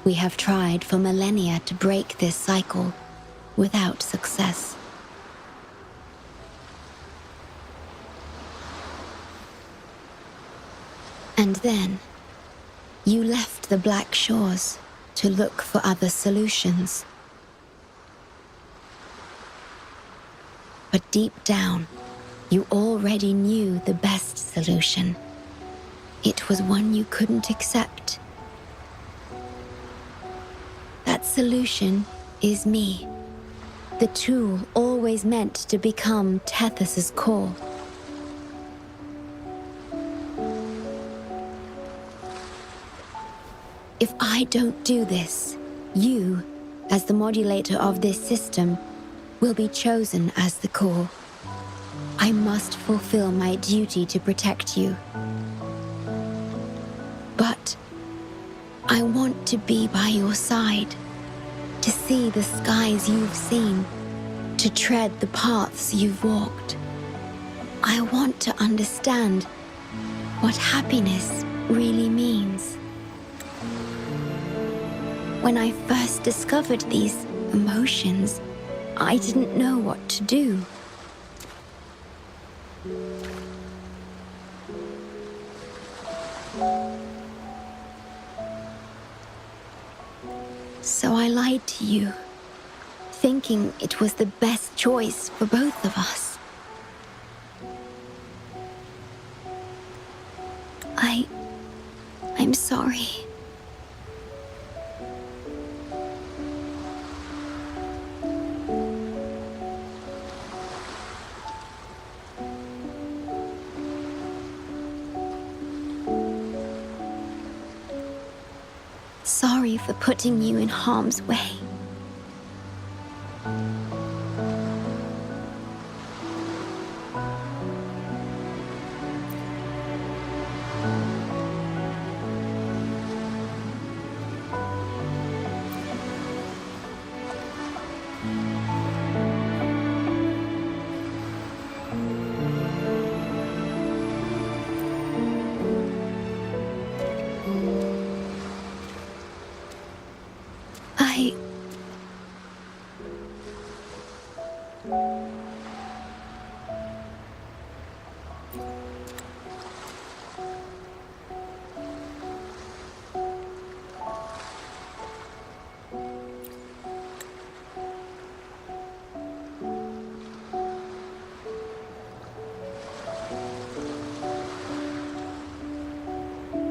We have tried for millennia to break this cycle, without success. And then, you left the Black Shores to look for other solutions. But deep down, you already knew the best solution. It was one you couldn't accept. That solution is me, the tool always meant to become Tethys's core. If I don't do this, you, as the modulator of this system, will be chosen as the core. I must fulfill my duty to protect you. But I want to be by your side, to see the skies you've seen, to tread the paths you've walked. I want to understand what happiness really means. When I first discovered these emotions, I didn't know what to do. So I lied to you, thinking it was the best choice for both of us. I'm sorry. Sorry for putting you in harm's way.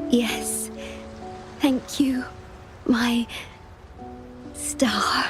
Yes, thank you, my star.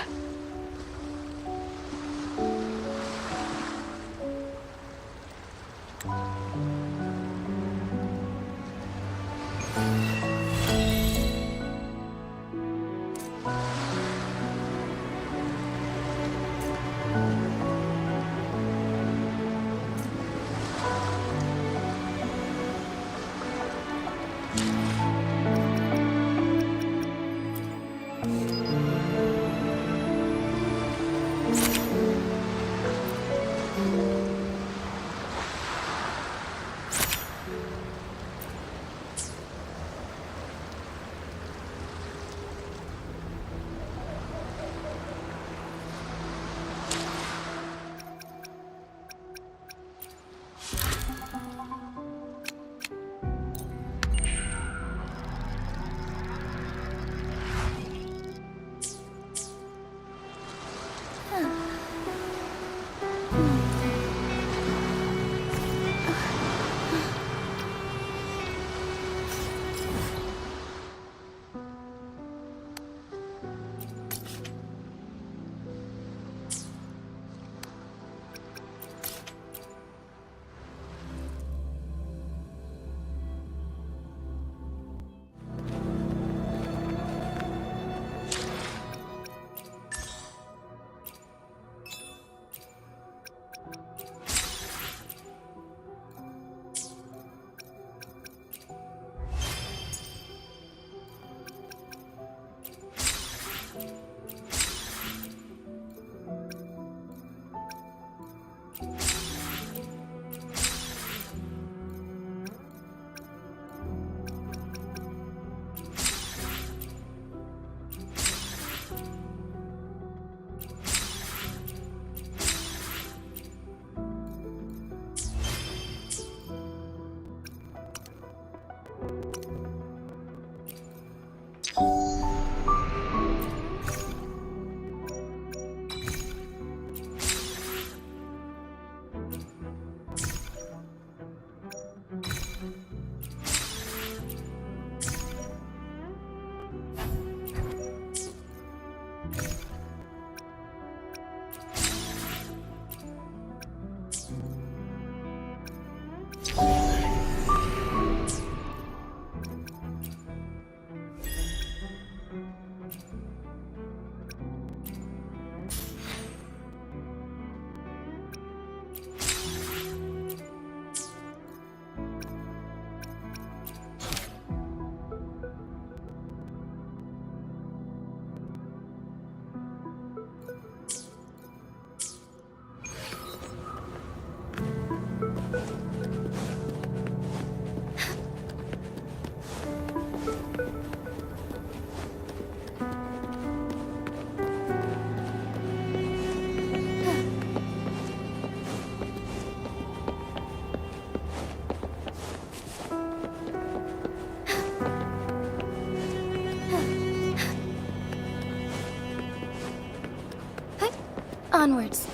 Onwards.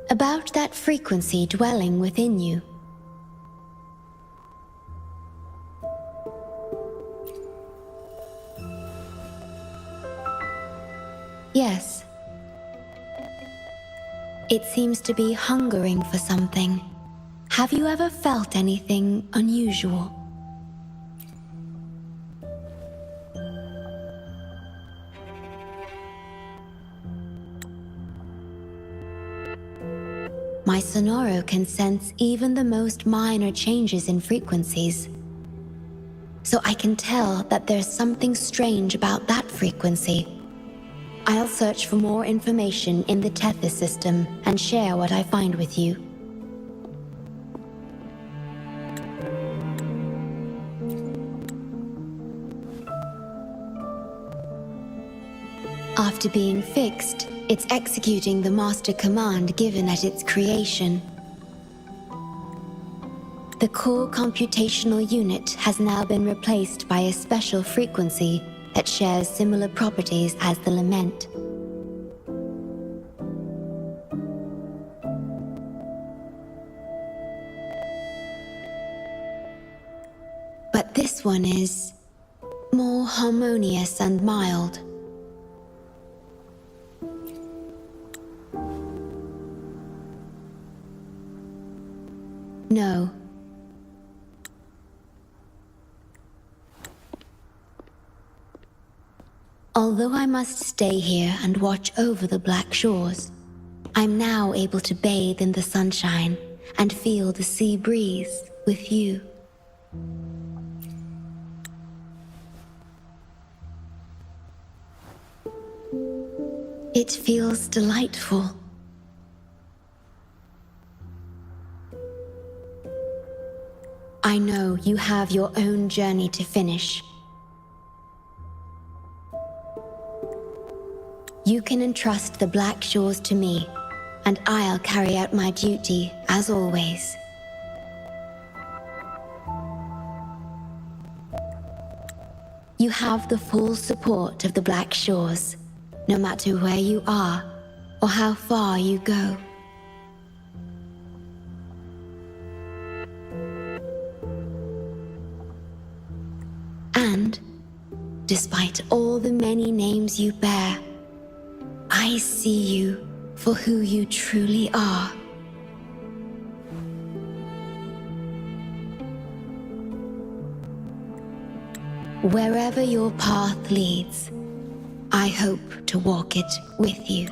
About that frequency dwelling within you. Yes. It seems to be hungering for something. Have you ever felt anything unusual? My Sonoro can sense even the most minor changes in frequencies. So I can tell that there's something strange about that frequency. I'll search for more information in the Tethys system and share what I find with you. After being fixed, it's executing the master command given at its creation. The core computational unit has now been replaced by a special frequency that shares similar properties as the lament. But this one is more harmonious and mild. No. Although I must stay here and watch over the Black Shores, I'm now able to bathe in the sunshine and feel the sea breeze with you. It feels delightful. I know you have your own journey to finish. You can entrust the Black Shores to me, and I'll carry out my duty, as always. You have the full support of the Black Shores, no matter where you are or how far you go. And, despite all the many names you bear, I see you for who you truly are. Wherever your path leads, I hope to walk it with you.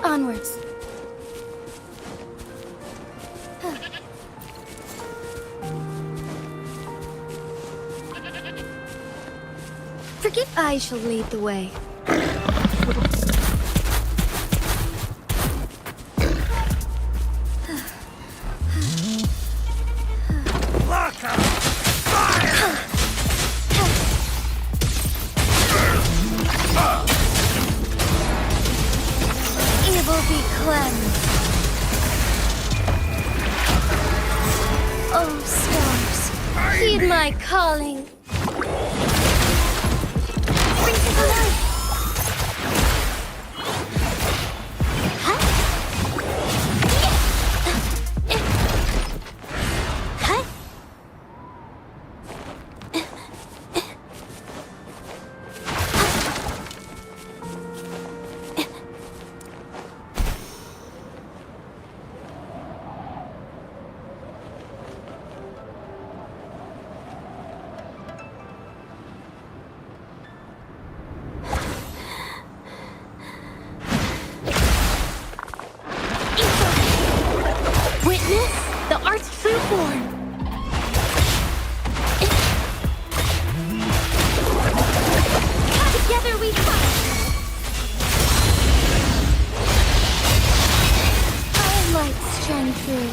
Onwards. Forget I shall lead the way. Evil be cleansed. Oh, stars, heed my calling. Bring to the light. Witness the art's true form. Together we fight. Our lights shine through.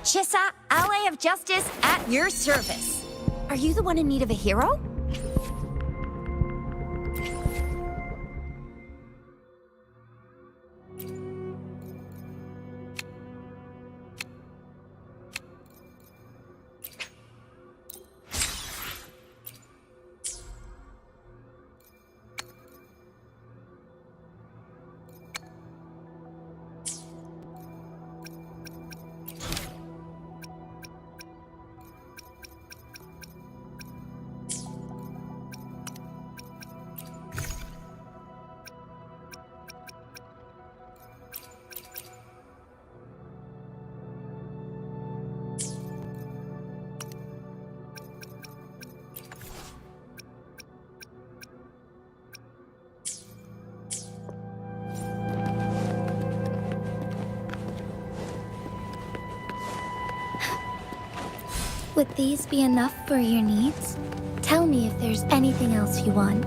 Chissa, ally of justice at your service. Are you the one in need of a hero? Would these be enough for your needs? Tell me if there's anything else you want.